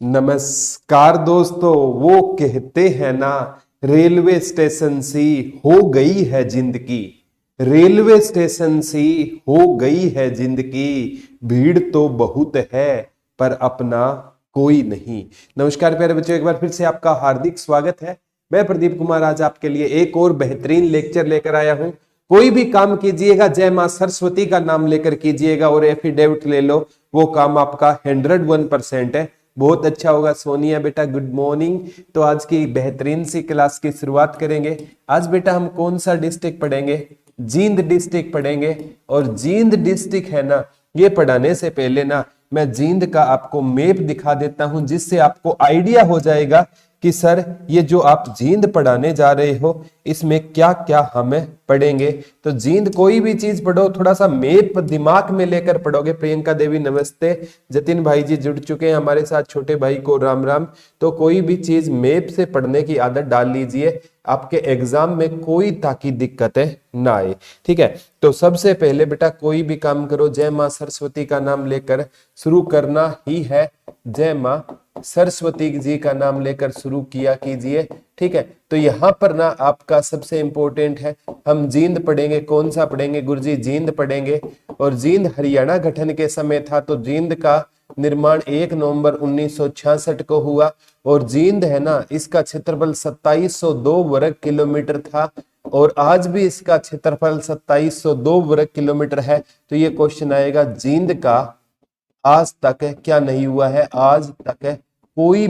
नमस्कार दोस्तों। वो कहते हैं ना, रेलवे स्टेशन सी हो गई है जिंदगी। रेलवे स्टेशन सी हो गई है जिंदगी। भीड़ तो बहुत है पर अपना कोई नहीं। नमस्कार प्यारे बच्चों, एक बार फिर से आपका हार्दिक स्वागत है। मैं प्रदीप कुमार आज आपके लिए एक और बेहतरीन लेक्चर लेकर आया हूं। कोई भी काम कीजिएगा जय मां सरस्वती का नाम लेकर कीजिएगा और एफिडेविट ले लो, वो काम आपका 101% है। बहुत अच्छा होगा। सोनिया बेटा गुड मॉर्निंग। तो आज की बेहतरीन सी क्लास की शुरुआत करेंगे। आज बेटा हम कौन सा डिस्ट्रिक्ट पढ़ेंगे? जींद डिस्ट्रिक्ट पढ़ेंगे। और जींद डिस्ट्रिक्ट है ना, ये पढ़ाने से पहले ना मैं जींद का आपको मैप दिखा देता हूं, जिससे आपको आइडिया हो जाएगा कि सर ये जो आप जींद पढ़ाने जा रहे हो इसमें क्या क्या हमें पढ़ेंगे। तो जींद कोई भी चीज पढ़ो थोड़ा सा मैप दिमाग में लेकर पढ़ोगे। प्रियंका देवी नमस्ते। जतिन भाई जी जुड़ चुके हैं हमारे साथ, छोटे भाई को राम राम। तो कोई भी चीज मैप से पढ़ने की आदत डाल लीजिए, आपके एग्जाम में कोई ताकि दिक्कतें ना आए। ठीक है, तो सबसे पहले बेटा कोई भी काम करो जय मां सरस्वती का नाम लेकर शुरू करना ही है। जय मां सरस्वती जी का नाम लेकर शुरू किया कीजिए। ठीक है, तो यहाँ पर ना आपका सबसे इंपॉर्टेंट है, हम जींद पढ़ेंगे। कौन सा पढ़ेंगे गुरुजी? जींद पढ़ेंगे। और जींद हरियाणा गठन के समय था, तो जींद का निर्माण 1 नवंबर 1966 को हुआ। और जींद है ना, इसका क्षेत्रफल 2702 वर्ग किलोमीटर था और आज भी इसका क्षेत्रफल 2702 वर्ग किलोमीटर है। तो ये क्वेश्चन आएगा, जींद का आज तक क्या नहीं हुआ है? आज तक कोई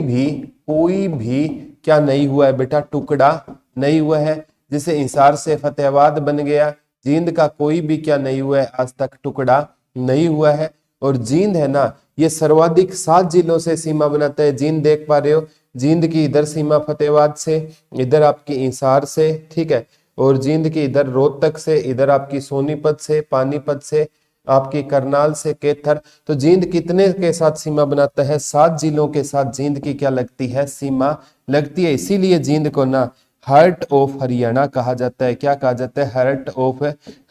भी क्या नहीं हुआ है बेटा? टुकड़ा नहीं हुआ है। जिसे हिसार से फतेहाबाद बन गया, जींद का कोई भी क्या नहीं हुआ है? आज तक टुकड़ा नहीं हुआ है। और जींद है ना, ये सर्वाधिक 7 जिलों से सीमा बनाता है। जींद देख पा रहे हो, जींद की इधर सीमा फतेहाबाद से, इधर आपकी हिसार से, ठीक है, और जींद की इधर रोहतक से, इधर आपकी सोनीपत से, पानीपत से, आपकी करनाल से, केथर। तो जींद कितने के साथ सीमा बनाता है? 7 जिलों के साथ जींद की क्या लगती है? सीमा लगती है। इसीलिए जींद को ना हार्ट ऑफ हरियाणा कहा जाता है। क्या कहा जाता है? हार्ट ऑफ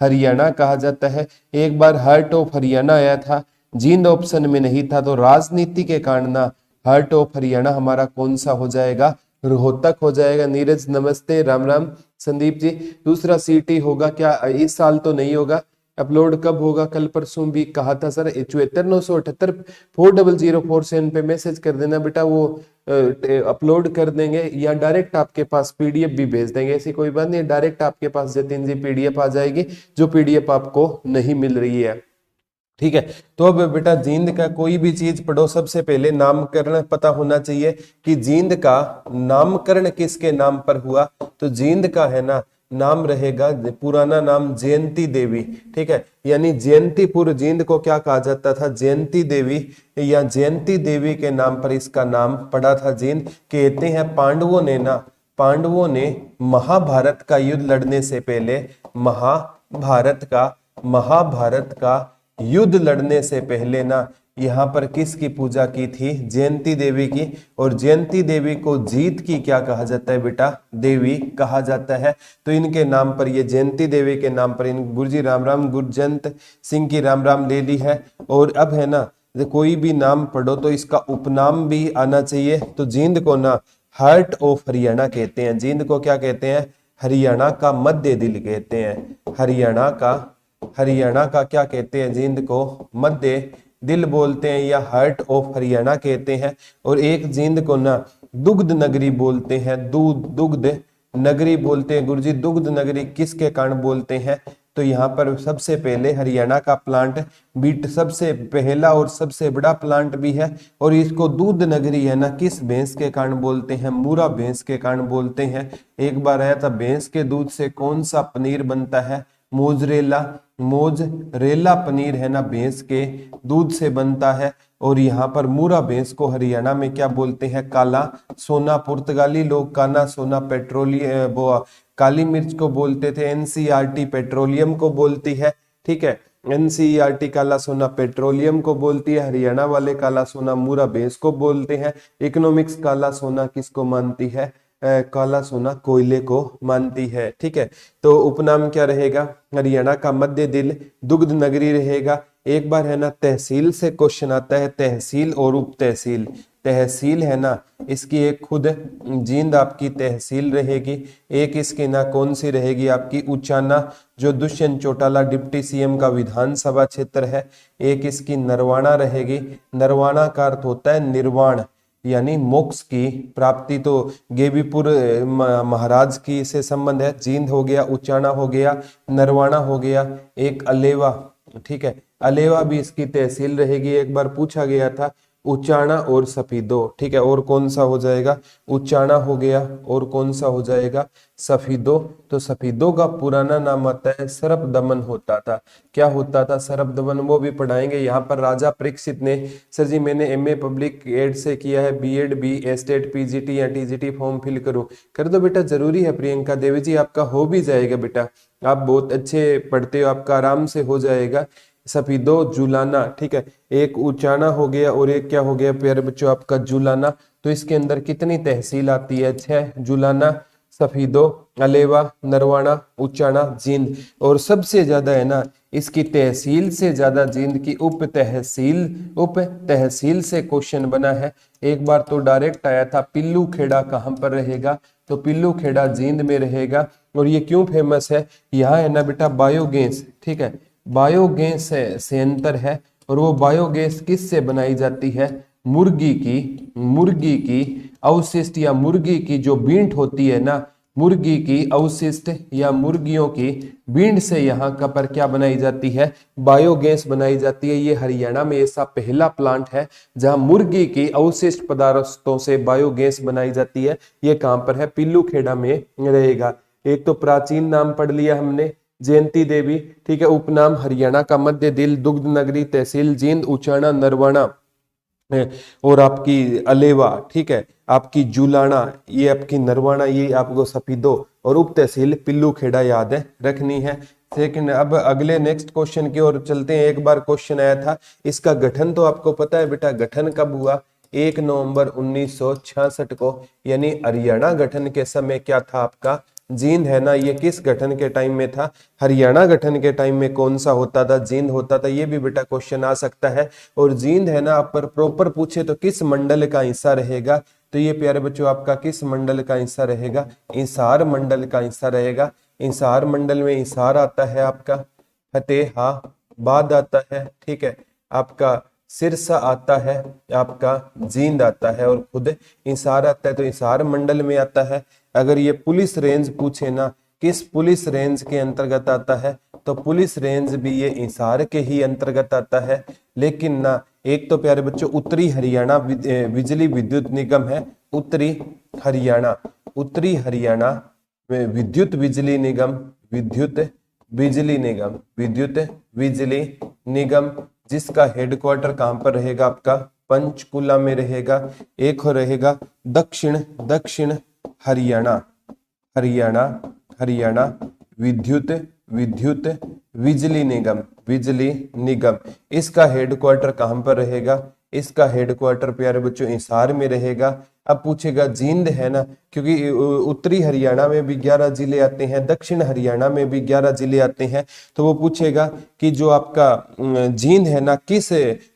हरियाणा कहा जाता है। एक बार हार्ट ऑफ हरियाणा आया था, जींद ऑप्शन में नहीं था, तो राजनीति के कारण ना हार्ट ऑफ हरियाणा हमारा कौन सा हो जाएगा? रोहतक हो जाएगा। नीरज नमस्ते, राम राम। संदीप जी, दूसरा सीटी होगा क्या? इस साल तो नहीं होगा। अपलोड कब होगा? कल परसों भी कहा था सर। 74,978 4004 पे मैसेज कर देना बेटा, वो अपलोड कर देंगे या डायरेक्ट आपके पास पीडीएफ भी भेज देंगे। ऐसी कोई बात नहीं, डायरेक्ट आपके पास जतिन जी पीडीएफ आ जाएगी, जो पीडीएफ आपको नहीं मिल रही है। ठीक है, तो अब बेटा जींद का कोई भी चीज पढ़ो, सबसे पहले नामकरण पता होना चाहिए कि जींद का नामकरण किसके नाम पर हुआ। तो जींद का है ना नाम रहेगा, पुराना नाम जयंती देवी। ठीक है, यानी जयंतीपुर जींद को क्या कहा जाता था? जयंती देवी, या जयंती देवी के नाम पर इसका नाम पड़ा था जींद। कहते हैं पांडवों ने महाभारत का युद्ध लड़ने से पहले, महाभारत का युद्ध लड़ने से पहले ना यहाँ पर किसकी पूजा की थी? जयंती देवी की। और जयंती देवी को जीत की क्या कहा जाता है बेटा? देवी कहा जाता है। तो इनके नाम पर, ये जयंती देवी के नाम पर इन गुरुजी राम राम, गुरजंत सिंह की राम राम ले ली है। और अब है ना, कोई भी नाम पढ़ो तो इसका उपनाम भी आना चाहिए। तो जींद को ना हार्ट ऑफ हरियाणा कहते हैं। जींद को क्या कहते हैं? हरियाणा का मध्य दिल कहते हैं। हरियाणा का क्या कहते हैं? जींद को मध्य दिल बोलते हैं या हार्ट ऑफ हरियाणा कहते हैं। और एक जींद को ना दुग्ध नगरी बोलते हैं। दुग्ध नगरी बोलते हैं। गुरुजी दुग्ध नगरी किसके कारण बोलते हैं? तो यहाँ पर सबसे पहले हरियाणा का प्लांट बीट सबसे पहला और सबसे बड़ा प्लांट भी है। और इसको दूध नगरी है ना किस भैंस के कारण बोलते हैं? मूरा भैंस के कारण बोलते हैं। एक बार आया था, भैंस के दूध से कौन सा पनीर बनता है? मोजरेला पनीर है ना, भैंस के दूध से बनता है। और यहाँ पर मूरा भैंस को हरियाणा में क्या बोलते हैं? काला सोना। पुर्तगाली लोग काला सोना पेट्रोलियम, वो काली मिर्च को बोलते थे। एनसीईआरटी पेट्रोलियम को बोलती है। ठीक है, एनसीईआरटी काला सोना पेट्रोलियम को बोलती है। हरियाणा वाले काला सोना मूरा भैंस को बोलते हैं। इकोनॉमिक्स काला सोना किसको मानती है? काला सोना कोयले को मानती है। ठीक है, तो उपनाम क्या रहेगा? हरियाणा का मध्य दिल दुग्ध नगरी रहेगा। एक बार है ना तहसील से क्वेश्चन आता है, तहसील और उप तहसील। तहसील है ना इसकी एक खुद जींद आपकी तहसील रहेगी, एक इसकी ना कौन सी रहेगी आपकी उचाना जो दुष्यंत चौटाला डिप्टी सीएम का विधानसभा क्षेत्र है, एक इसकी नरवाना रहेगी। नरवाना का अर्थ होता है निर्वाण यानी मोक्ष की प्राप्ति, तो गेबीपुर महाराज की से संबंध है। जींद हो गया, उचाना हो गया, नरवाना हो गया, एक अलेवा, ठीक है, अलेवा भी इसकी तहसील रहेगी। एक बार पूछा गया था उचाना और सफीदो, ठीक है, और कौन सा हो जाएगा, उचाना हो गया और कौन सा हो जाएगा, सफीदो। तो सफीदो का पुराना नाम आता है सरप दमन होता था। क्या होता था, सरप दमन, वो भी पढ़ाएंगे। यहाँ पर राजा परीक्षित ने, सर जी मैंने एमए पब्लिक एड से किया है, बीएड बी एस्टेट पीजीटी या टीजीटी फॉर्म फिल करो, कर दो बेटा, जरूरी है। प्रियंका देवी जी आपका हो भी जाएगा बेटा, आप बहुत अच्छे पढ़ते हो, आपका आराम से हो जाएगा। सफीदो जुलाना, ठीक है, एक उचाना हो गया और एक क्या हो गया प्यारे बच्चों आपका जुलाना। तो इसके अंदर कितनी तहसील आती है, 6, जुलाना, सफीदो, अलेवा, नरवाना, उचाना, जींद। और सबसे ज्यादा है ना इसकी तहसील से ज्यादा जींद की उप तहसील से क्वेश्चन बना है। एक बार तो डायरेक्ट आया था पिल्लू खेड़ा कहां पर रहेगा, तो पिल्लू खेड़ा जींद में रहेगा। और ये क्यों फेमस है, यहाँ है ना बेटा बायोगैस, ठीक है, बायोगैस संयंत्र है। और वो बायोगैस किस से बनाई जाती है, मुर्गी की अवशिष्ट या मुर्गी की जो बींट होती है ना, मुर्गी की अवशिष्ट या मुर्गियों की बींट से यहाँ का पर क्या बनाई जाती है, बायोगैस बनाई जाती है। ये हरियाणा में ऐसा पहला प्लांट है जहां मुर्गी की अवशिष्ट पदार्थों से बायोगैस बनाई जाती है। ये कहां पर है, पिल्लू खेड़ा में रहेगा। एक तो प्राचीन नाम पढ़ लिया हमने जयंती देवी, ठीक है, उपनाम हरियाणा का मध्य दिल, दुग्ध नगरी, तहसील जींद, उचाना, नरवाना और आपकी अलेवा, ठीक है, आपकी जुलाना, ये आपकी नरवाना, ये आपको सफीदो, और उप तहसील पिल्लू खेड़ा याद है रखनी है। सेकंड, अब अगले नेक्स्ट क्वेश्चन की ओर चलते हैं। एक बार क्वेश्चन आया था, इसका गठन तो आपको पता है बेटा, गठन कब हुआ, 1 नवंबर 1966 को, यानी हरियाणा गठन के समय क्या था आपका, जींद है ना, ये किस गठन के टाइम में था, हरियाणा गठन के टाइम में कौन सा होता था, जींद होता था। ये भी बेटा क्वेश्चन आ सकता है। और जींद है ना आप पर प्रॉपर पूछे तो किस मंडल का हिस्सा रहेगा, तो ये प्यारे बच्चों आपका किस मंडल का हिस्सा रहेगा, हिसार मंडल का हिस्सा रहेगा। हिसार मंडल में हिसार आता है आपका, फतेहाबाद आता है, ठीक है, आपका सिरसा आता है, आपका जींद आता है, और खुद हिसार आता है, तो हिसार मंडल में आता है। अगर ये पुलिस रेंज पूछे ना किस पुलिस रेंज के अंतर्गत आता है, तो पुलिस रेंज भी ये हिसार के ही अंतर्गत आता है। लेकिन ना एक तो प्यारे बच्चों उत्तरी हरियाणा बिजली विद्युत निगम है, उत्तरी हरियाणा में विद्युत बिजली निगम, जिसका हेडक्वार्टर कहां पर रहेगा आपका, पंचकुला में रहेगा। एक हो रहेगा दक्षिण हरियाणा विद्युत बिजली निगम, इसका हेडक्वार्टर कहां पर रहेगा, इसका हेडक्वार्टर प्यारे बच्चों हिसार में रहेगा। अब पूछेगा जींद है ना, क्योंकि उत्तरी हरियाणा में भी 11 जिले आते हैं, दक्षिण हरियाणा में भी 11 जिले आते हैं, तो वो पूछेगा कि जो आपका जींद है ना किस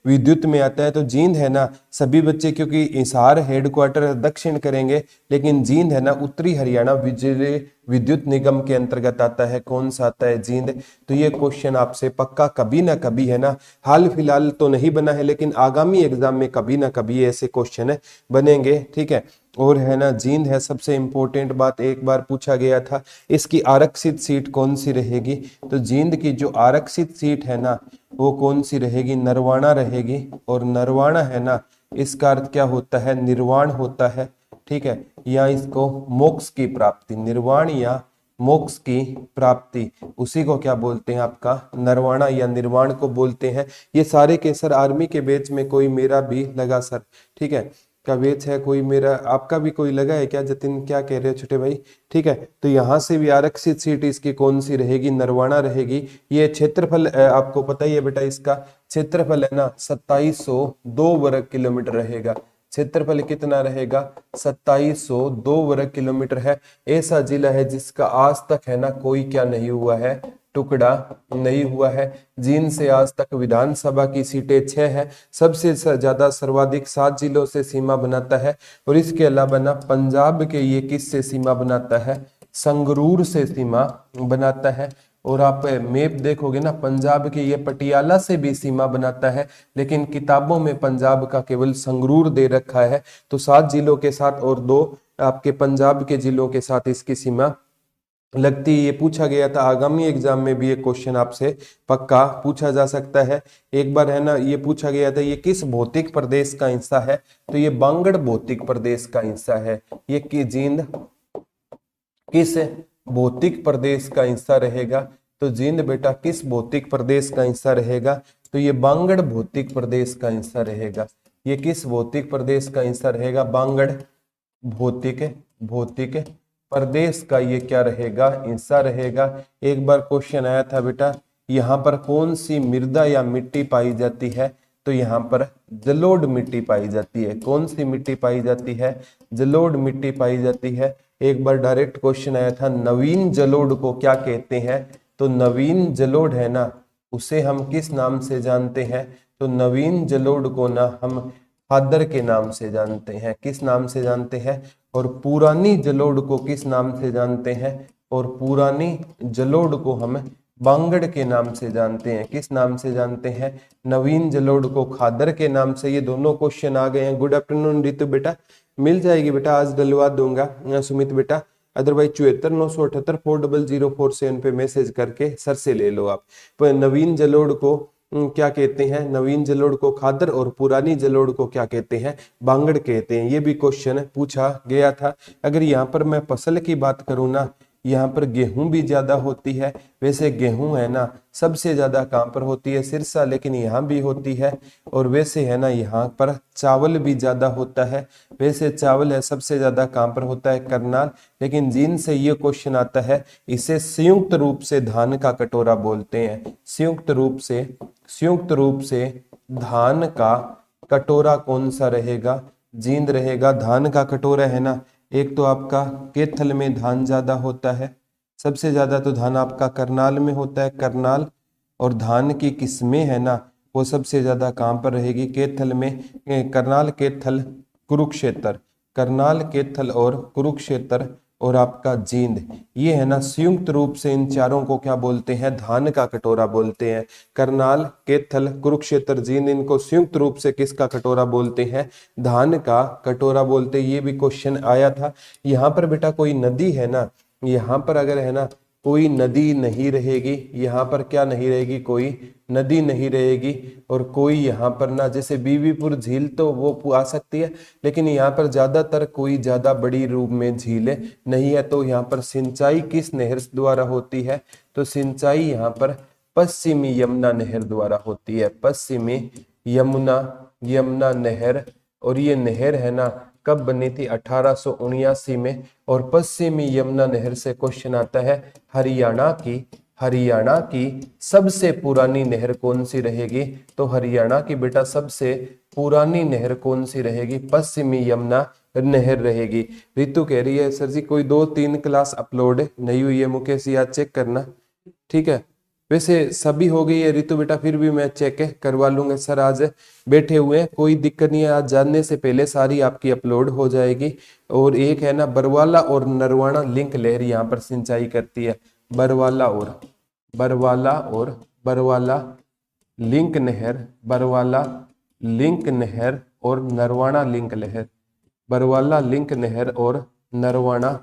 विद्युत में आता है, तो जींद है ना सभी बच्चे, क्योंकि हिसार हेडक्वार्टर दक्षिण करेंगे, लेकिन जींद है ना उत्तरी हरियाणा बिजली विद्युत निगम के अंतर्गत आता है। कौन सा आता है, जींद। तो ये क्वेश्चन आपसे पक्का कभी ना कभी है ना, हाल फिलहाल तो नहीं बना है, लेकिन आगामी एग्जाम में कभी ना कभी ऐसे क्वेश्चन बनेंगे, ठीक है। और है ना जींद है, सबसे इंपॉर्टेंट बात एक बार पूछा गया था, इसकी आरक्षित सीट कौन सी रहेगी, तो जींद की जो आरक्षित सीट है ना वो कौन सी रहेगी, नरवाना रहेगी। और नरवाना है ना इसका अर्थ क्या होता है, निर्वाण होता है, ठीक है, या इसको मोक्ष की प्राप्ति, निर्वाण या मोक्ष की प्राप्ति, उसी को क्या बोलते हैं आपका, नरवाणा या निर्वाण को बोलते हैं। ये सारे के सर आर्मी के बैच में कोई मेरा भी लगा सर, ठीक है, का बैच है कोई मेरा, आपका भी कोई लगा है क्या, जतिन क्या कह रहे हो छोटे भाई, ठीक है। तो यहाँ से भी आरक्षित सीट इसकी कौन सी रहेगी, नरवाना रहेगी। ये क्षेत्रफल आपको पता ही है बेटा, इसका क्षेत्रफल है ना 2702 वर्ग किलोमीटर रहेगा। क्षेत्रफल कितना रहेगा, 2702 वर्ग किलोमीटर है। ऐसा जिला है जिसका आज तक है ना कोई क्या नहीं हुआ है, टुकड़ा नहीं हुआ है। जींद से आज तक विधानसभा की सीटें 6 है, सबसे ज्यादा सर्वाधिक 7 जिलों से सीमा बनाता है। और इसके अलावा ना पंजाब के ये किससे सीमा बनाता है, संगरूर से सीमा बनाता है। और आप मैप देखोगे ना, पंजाब के ये पटियाला से भी सीमा बनाता है, लेकिन किताबों में पंजाब का केवल संगरूर दे रखा है। तो 7 जिलों के साथ और 2 आपके पंजाब के जिलों के साथ इसकी सीमा लगती। ये पूछा गया था आगामी एग्जाम में भी, ये क्वेश्चन आपसे पक्का पूछा जा सकता है। एक बार है ना, ये पूछा गया था ये किस भौतिक प्रदेश का हिस्सा है, तो ये बांगड़ भौतिक प्रदेश का हिस्सा है। ये कि जींद किस भौतिक प्रदेश का हिस्सा रहेगा, तो जींद बेटा किस भौतिक प्रदेश का हिस्सा रहेगा, तो ये बांगड़ भौतिक प्रदेश का हिस्सा रहेगा। ये किस भौतिक प्रदेश का हिस्सा रहेगा, बांगड़ भौतिक प्रदेश का ये क्या रहेगा, हिस्सा रहेगा। एक बार क्वेश्चन आया था बेटा, यहाँ पर कौन सी मृदा या मिट्टी पाई जाती है, तो यहाँ पर जलोढ़ मिट्टी पाई जाती है। कौन सी मिट्टी पाई जाती है, जलोढ़ मिट्टी पाई जाती है। एक बार डायरेक्ट क्वेश्चन आया था नवीन जलोढ़ को क्या कहते हैं, तो नवीन जलोढ़ है ना, उसे हम किस नाम से जानते हैं, तो नवीन जलोढ़ को ना हम खादर के नाम से जानते हैं। किस नाम से जानते हैं, और पुरानी जलोढ़ को किस नाम से जानते हैं, और पुरानी जलोढ़ को हम बांगड़ के नाम से जानते हैं। किस नाम से जानते हैं, नवीन जलोढ़ को खादर के नाम से। ये दोनों क्वेश्चन आ गए हैं। गुड आफ्टरनून रितु बेटा, मिल जाएगी बेटा, आज डलवा दूंगा सुमित बेटा। अदरवाइज 74 978 40047 पे मैसेज करके सर से ले लो आप। पर नवीन जलोढ़ को क्या कहते हैं, नवीन जलोढ़ को खादर और पुरानी जलोढ़ को क्या कहते हैं, बांगड़ कहते हैं। ये भी क्वेश्चन पूछा गया था। अगर यहाँ पर मैं फसल की बात करूँ ना, यहाँ पर गेहूं भी ज्यादा होती है। वैसे गेहूं है ना सबसे ज्यादा कहाँ पर होती है, सिरसा, लेकिन यहाँ भी होती है। और वैसे है ना यहाँ पर चावल भी ज्यादा होता है। वैसे चावल है सबसे ज्यादा कहाँ पर होता है, करनाल। लेकिन जिन से ये क्वेश्चन आता है, इसे संयुक्त रूप से धान का कटोरा बोलते हैं। संयुक्त रूप से धान का कटोरा कौन सा रहेगा, जींद रहेगा। धान का कटोरा है ना, एक तो आपका कैथल में धान ज्यादा होता है, सबसे ज्यादा तो धान आपका करनाल में होता है, करनाल। और धान की किस्में है ना, वो सबसे ज्यादा कहाँ पर रहेगी, कैथल में। करनाल, कैथल, कुरुक्षेत्र, करनाल, कैथल और कुरुक्षेत्र और आपका जींद। ये है ना संयुक्त रूप से इन चारों को क्या बोलते हैं, धान का कटोरा बोलते हैं। करनाल, कैथल, कुरुक्षेत्र, जींद, इनको संयुक्त रूप से किसका कटोरा बोलते हैं, धान का कटोरा बोलते हैं। ये भी क्वेश्चन आया था। यहाँ पर बेटा कोई नदी है ना, यहाँ पर अगर है ना कोई नदी नहीं रहेगी, यहाँ पर क्या नहीं रहेगी, कोई नदी नहीं रहेगी। और कोई यहाँ पर ना, जैसे बीबीपुर झील तो वो आ सकती है, लेकिन यहाँ पर ज्यादातर कोई ज्यादा बड़ी रूप में झील नहीं है। तो यहाँ पर सिंचाई किस नहर द्वारा होती है, तो सिंचाई यहाँ पर पश्चिमी यमुना नहर द्वारा होती है। पश्चिमी यमुना नहर। और ये नहर है ना कब बनी थी, 1879 में। और पश्चिमी यमुना नहर से क्वेश्चन आता है, हरियाणा की सबसे पुरानी नहर कौन सी रहेगी, तो हरियाणा की बेटा सबसे पुरानी नहर कौन सी रहेगी, पश्चिमी यमुना नहर रहेगी। रितु कह रही है सर जी कोई 2-3 क्लास अपलोड नहीं हुई है, मुकेश याद चेक करना, ठीक है। वैसे सभी हो गई है रितु बेटा, फिर भी मैं चेक करवा लूंगा। सर आज बैठे हुए हैं, कोई दिक्कत नहीं है, आज जानने से पहले सारी आपकी अपलोड हो जाएगी। और एक है ना बरवाला और नरवाना लिंक लहर यहाँ पर सिंचाई करती है। बरवाला लिंक नहर, बरवाला लिंक नहर और नरवाना लिंक लहर। बरवाला लिंक नहर और नरवाना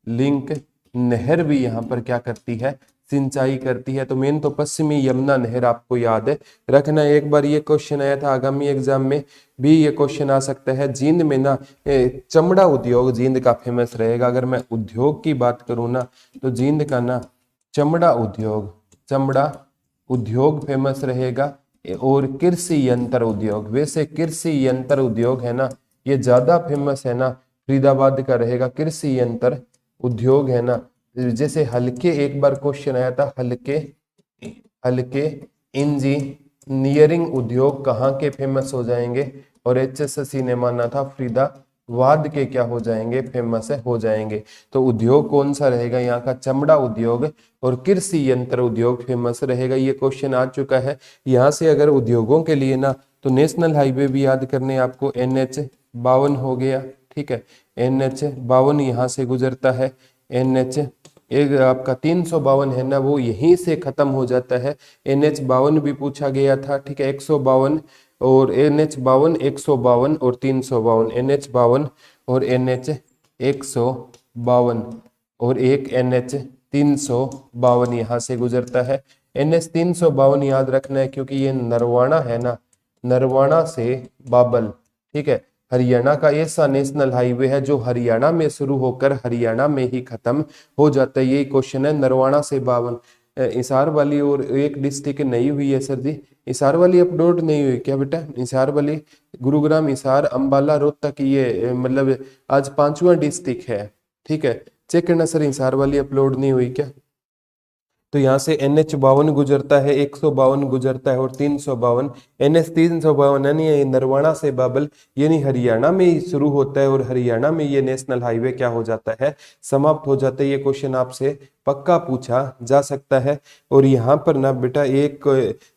लिंक नहर भी यहाँ पर क्या करती है, सिंचाई करती है। तो मेन तो पश्चिमी यमुना नहर आपको याद रखना। एक बार ये क्वेश्चन आया था आगामी एग्जाम में भी, ये क्वेश्चन आ सकता है। जींद में ना चमड़ा उद्योग जींद का फेमस रहेगा। अगर मैं उद्योग की बात करूँ ना, तो जींद का ना चमड़ा उद्योग फेमस रहेगा। और कृषि यंत्र उद्योग, वैसे कृषि यंत्र उद्योग है ना ये ज्यादा फेमस है ना, फरीदाबाद का रहेगा। कृषि यंत्र उद्योग है ना, जैसे हल्के, एक बार क्वेश्चन आया था हल्के इंजीनियरिंग उद्योग कहाँ के फेमस हो जाएंगे, और HSSC ने माना था वाद के क्या हो जाएंगे, फेमस हो जाएंगे। तो उद्योग कौन सा रहेगा यहाँ का, चमड़ा उद्योग और कृषि यंत्र उद्योग फेमस रहेगा। ये क्वेश्चन आ चुका है। यहाँ से अगर उद्योगों के लिए ना तो नेशनल हाईवे भी याद करने आपको, NH 52 हो गया, ठीक है, NH 52 यहाँ से गुजरता है। NH एक आपका 352 है ना, वो यहीं से खत्म हो जाता है। NH 52 भी पूछा गया था, ठीक है, 152 और NH 52, 152 और 352, NH 52 और NH 152 और एक NH 352 यहाँ से गुजरता है। NH 352 याद रखना है क्योंकि ये नरवाना है ना, नरवाना से बाबल, ठीक है, हरियाणा का ऐसा नेशनल हाईवे है जो हरियाणा में शुरू होकर हरियाणा में ही खत्म हो जाता है। यही क्वेश्चन है, नरवाना से बावन। हिसार वाली और एक डिस्ट्रिक्ट नहीं हुई है सर जी, हिसार वाली अपलोड नहीं हुई क्या बेटा? हिसार वाली गुरुग्राम, हिसार, अंबाला, रोहतक, ये मतलब आज 5वां डिस्ट्रिक्ट है, ठीक है, चेक करना सर, हिसार वाली अपलोड नहीं हुई क्या? तो यहाँ से NH 52 गुजरता है, 152 गुजरता है और 352। NH 352 यानी ये नरवाना से बाबल यानी हरियाणा में ही शुरू होता है और हरियाणा में ये नेशनल हाईवे क्या हो जाता है, समाप्त हो जाता है। ये क्वेश्चन आपसे पक्का पूछा जा सकता है। और यहाँ पर ना बेटा एक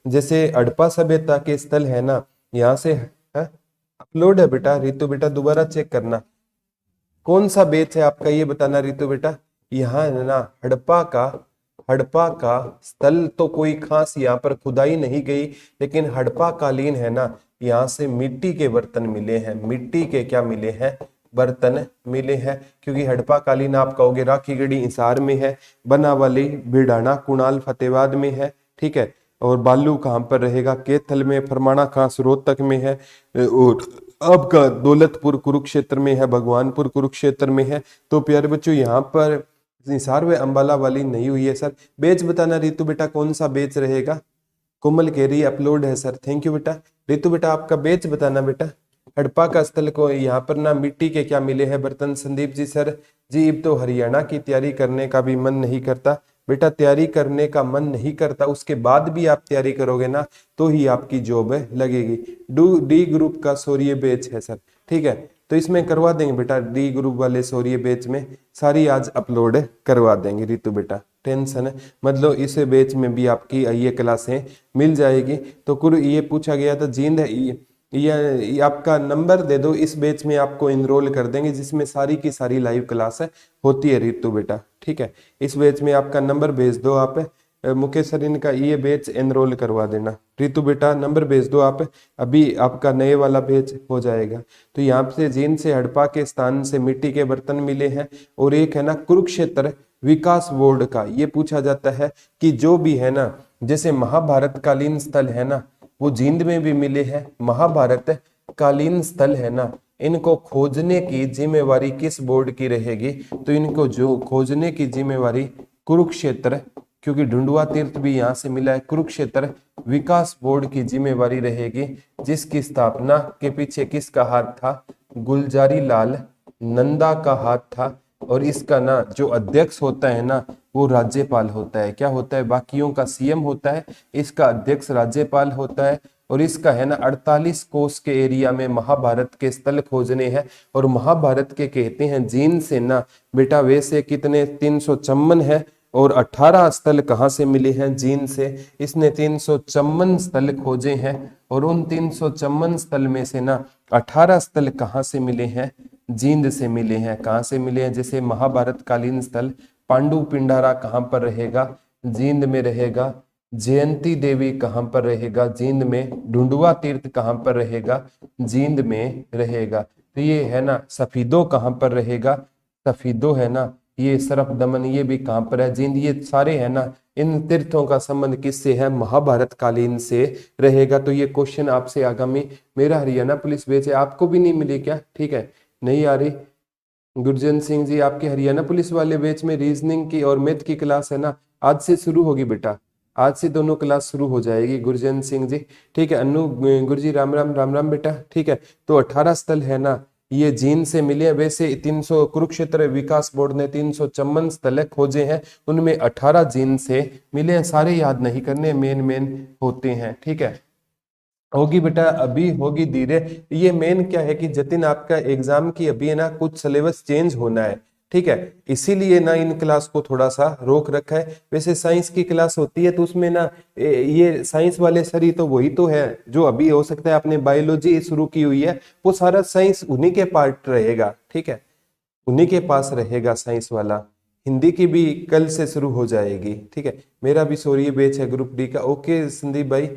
जैसे हड़प्पा सभ्यता के स्थल है ना, यहाँ से अपलोड है बेटा, रितु बेटा दोबारा चेक करना कौन सा बेच है आपका, ये बताना रितु बेटा। यहाँ है ना हड़प्पा का स्थल तो कोई खास यहाँ पर खुदाई नहीं गई, लेकिन हड़प्पा कालीन है ना, यहाँ से मिट्टी के बर्तन मिले हैं, मिट्टी के क्या मिले हैं, बर्तन मिले हैं। क्योंकि हड़प्पा कालीन आप कहोगे राखीगढ़ी हिसार में है, बनावाली भिड़ाना कुणाल फतेहाबाद में है, ठीक है, और बालू कहाँ पर रहेगा, कैथल में, फरमाना खास रोहतक में है, और आपका दौलतपुर कुरुक्षेत्र में है, भगवानपुर कुरुक्षेत्र में है। तो प्यारे बच्चों यहाँ पर हिसार व अंबाला वाली नहीं हुई है सर। बेच बताना रितु बेटा कौन सा बेच रहेगा, कोमल केरी अपलोड है सर, थैंक यू बेटा। रितु बेटा आपका बेच बताना बेटा, हड़प्पा का स्थल को यहाँ पर ना मिट्टी के क्या मिले हैं, बर्तन। संदीप जी सर जी अब तो हरियाणा की तैयारी करने का भी मन नहीं करता बेटा, तैयारी करने का मन नहीं करता, उसके बाद भी आप तैयारी करोगे ना तो ही आपकी जॉब लगेगी। डी ग्रुप का सौर्य बेच है सर, ठीक है, तो इसमें करवा देंगे बेटा, डी ग्रुप वाले सौर्य बेच में सारी आज अपलोड करवा देंगे रितु बेटा, टेंशन मतलब इस बेच में भी आपकी ये क्लासें मिल जाएगी। तो ये पूछा गया था जींद ये आपका नंबर दे दो, इस बैच में आपको इनरोल कर देंगे जिसमें सारी की सारी लाइव क्लास होती है रितु बेटा, ठीक है। इस बैच में आपका नंबर भेज दो आप, मुकेश सर इनका ये बैच एनरोल करवा देना। रितु बेटा नंबर भेज दो आप, अभी आपका नए वाला बैच हो जाएगा। तो यहाँ से जींद से हड़प्पा के स्थान से मिट्टी के बर्तन मिले हैं, और एक है ना कुरुक्षेत्र विकास बोर्ड का, ये पूछा जाता है कि जो भी है ना जैसे महाभारत कालीन स्थल है ना वो जींद में भी मिले हैं, महाभारत कालीन स्थल है ना इनको खोजने की जिम्मेवारी किस बोर्ड की रहेगी, तो इनको जो खोजने की जिम्मेवारी कुरुक्षेत्र, क्योंकि ढूंढुआ तीर्थ भी यहाँ से मिला है, कुरुक्षेत्र विकास बोर्ड की जिम्मेवारी रहेगी, जिसकी स्थापना के पीछे किसका हाथ था, गुलजारी लाल नंदा का हाथ था। और इसका ना जो अध्यक्ष होता है ना वो राज्यपाल होता है, क्या होता है, बाकियों का सीएम होता है, इसका अध्यक्ष राज्यपाल होता है। और इसका है ना 48 कोस के एरिया में महाभारत के स्थल खोजने हैं, और महाभारत के कहते हैं जींद से ना बेटा वैसे कितने 354 है, और 18 स्थल कहाँ से मिले हैं, जींद से। इसने 354 स्थल खोजे हैं, और उन 354 स्थल में से ना 18 स्थल कहाँ से मिले हैं, जींद से मिले हैं। कहाँ से मिले हैं, जैसे महाभारत कालीन स्थल पांडु पिंडारा कहाँ पर रहेगा, जींद में रहेगा। जयंती देवी कहाँ पर रहेगा, जींद में। ढूंढुआ तीर्थ कहाँ पर रहेगा, जींद में रहेगा। तो ये है ना सफीदो कहाँ पर रहेगा, सफीदो है ना ये सरफ दमन, ये भी कहाँ पर है, जींद। ये सारे है ना इन तीर्थों का संबंध किससे है, महाभारत कालीन से रहेगा। तो ये क्वेश्चन आपसे आगामी मेरा हरियाणा पुलिस बैच है, आपको भी नहीं मिली क्या, ठीक है, नहीं आ रही। गुरजन सिंह जी आपके हरियाणा पुलिस वाले बैच में रीजनिंग की और मैथ की क्लास है ना आज से शुरू होगी बेटा, आज से दोनों क्लास शुरू हो जाएगी गुरजन सिंह जी, ठीक है। अनु गुरुजी राम राम राम राम बेटा, ठीक है। तो 18 स्थल है ना ये जींद से मिले हैं। वैसे 300 कुरुक्षेत्र विकास बोर्ड ने 354 स्थल खोजे हैं, उनमें 18 जींद से मिले हैं। सारे याद नहीं करने, मेन होते हैं, ठीक है। होगी बेटा, अभी होगी धीरे। ये मेन क्या है कि जतिन आपका एग्जाम की अभी है ना कुछ सिलेबस चेंज होना है, ठीक है, इसीलिए ना इन क्लास को थोड़ा सा रोक रखा है। वैसे साइंस की क्लास होती है तो उसमें ना ये साइंस वाले सर ही तो वही तो है जो अभी हो सकता है आपने बायोलॉजी शुरू की हुई है, वो सारा साइंस उन्हीं के पार्ट रहेगा, ठीक है, उन्हीं के पास रहेगा साइंस वाला। हिंदी की भी कल से शुरू हो जाएगी, ठीक है। मेरा भी सौर्य बैच है ग्रुप डी का। ओके संदीप भाई,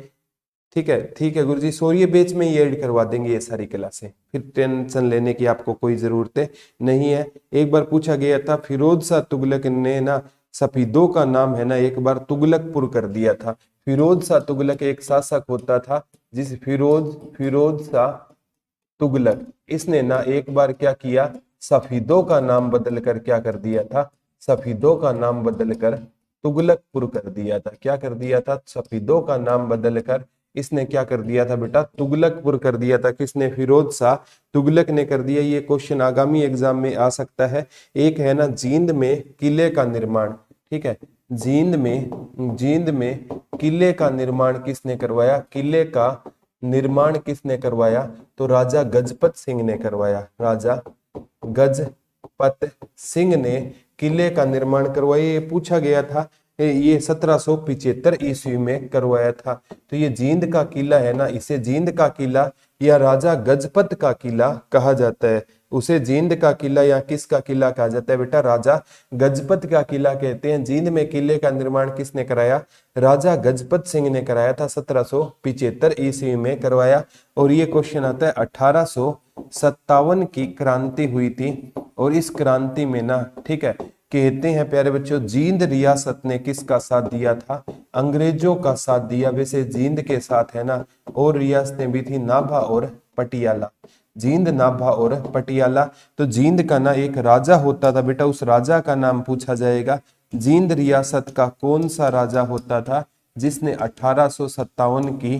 ठीक है, ठीक है गुरुजी, सौर्य बैच में ही ऐड करवा देंगे ये सारी क्लासें, फिर टेंशन लेने की आपको कोई जरूरत नहीं है। एक बार पूछा गया था फिरोज शाह तुगलक ने ना सफीदों का नाम है ना एक बार तुगलकपुर कर दिया था। फिरोज शाह तुगलक एक शासक होता था, जिस फिरोज शाह तुगलक, इसने ना एक बार क्या किया, सफीदों का नाम बदल कर क्या कर दिया था, सफीदों का नाम बदल कर तुगलकपुर कर दिया था। क्या कर दिया था, सफीदों का नाम बदल कर इसने क्या कर दिया था बेटा, तुगलकपुर कर दिया था। किसने, फिरोज शाह तुगलक ने कर दिया। ये क्वेश्चन आगामी एग्जाम में आ सकता है। एक है ना जींद में किले का निर्माण, ठीक है, जींद में किले का निर्माण किसने करवाया, किले का निर्माण किसने करवाया, तो राजा गजपत सिंह ने करवाया। राजा गजपत सिंह ने किले का निर्माण करवाया। ये पूछा गया था, ये 1775 ईस्वी में करवाया था। तो ये जींद का किला है ना, इसे जींद का किला या राजा गजपत का किला कहा जाता है। उसे जींद का किला या किसका किला कहा जाता है बेटा, राजा गजपत का किला कहते हैं। जींद में किले का निर्माण किसने कराया, राजा गजपत सिंह ने कराया था, 1775 ईस्वी में करवाया। और ये क्वेश्चन आता है 1857 की क्रांति हुई थी, और इस क्रांति में ना, ठीक है, कहते हैं प्यारे बच्चों जींद रियासत ने किसका साथ दिया था, अंग्रेजों का साथ दिया। वैसे जींद के साथ है ना और रियासतें भी थी, नाभा और पटियाला, जींद, नाभा और पटियाला। तो जींद का ना एक राजा होता था बेटा, उस राजा का नाम पूछा जाएगा। जींद रियासत का कौन सा राजा होता था जिसने 1857 की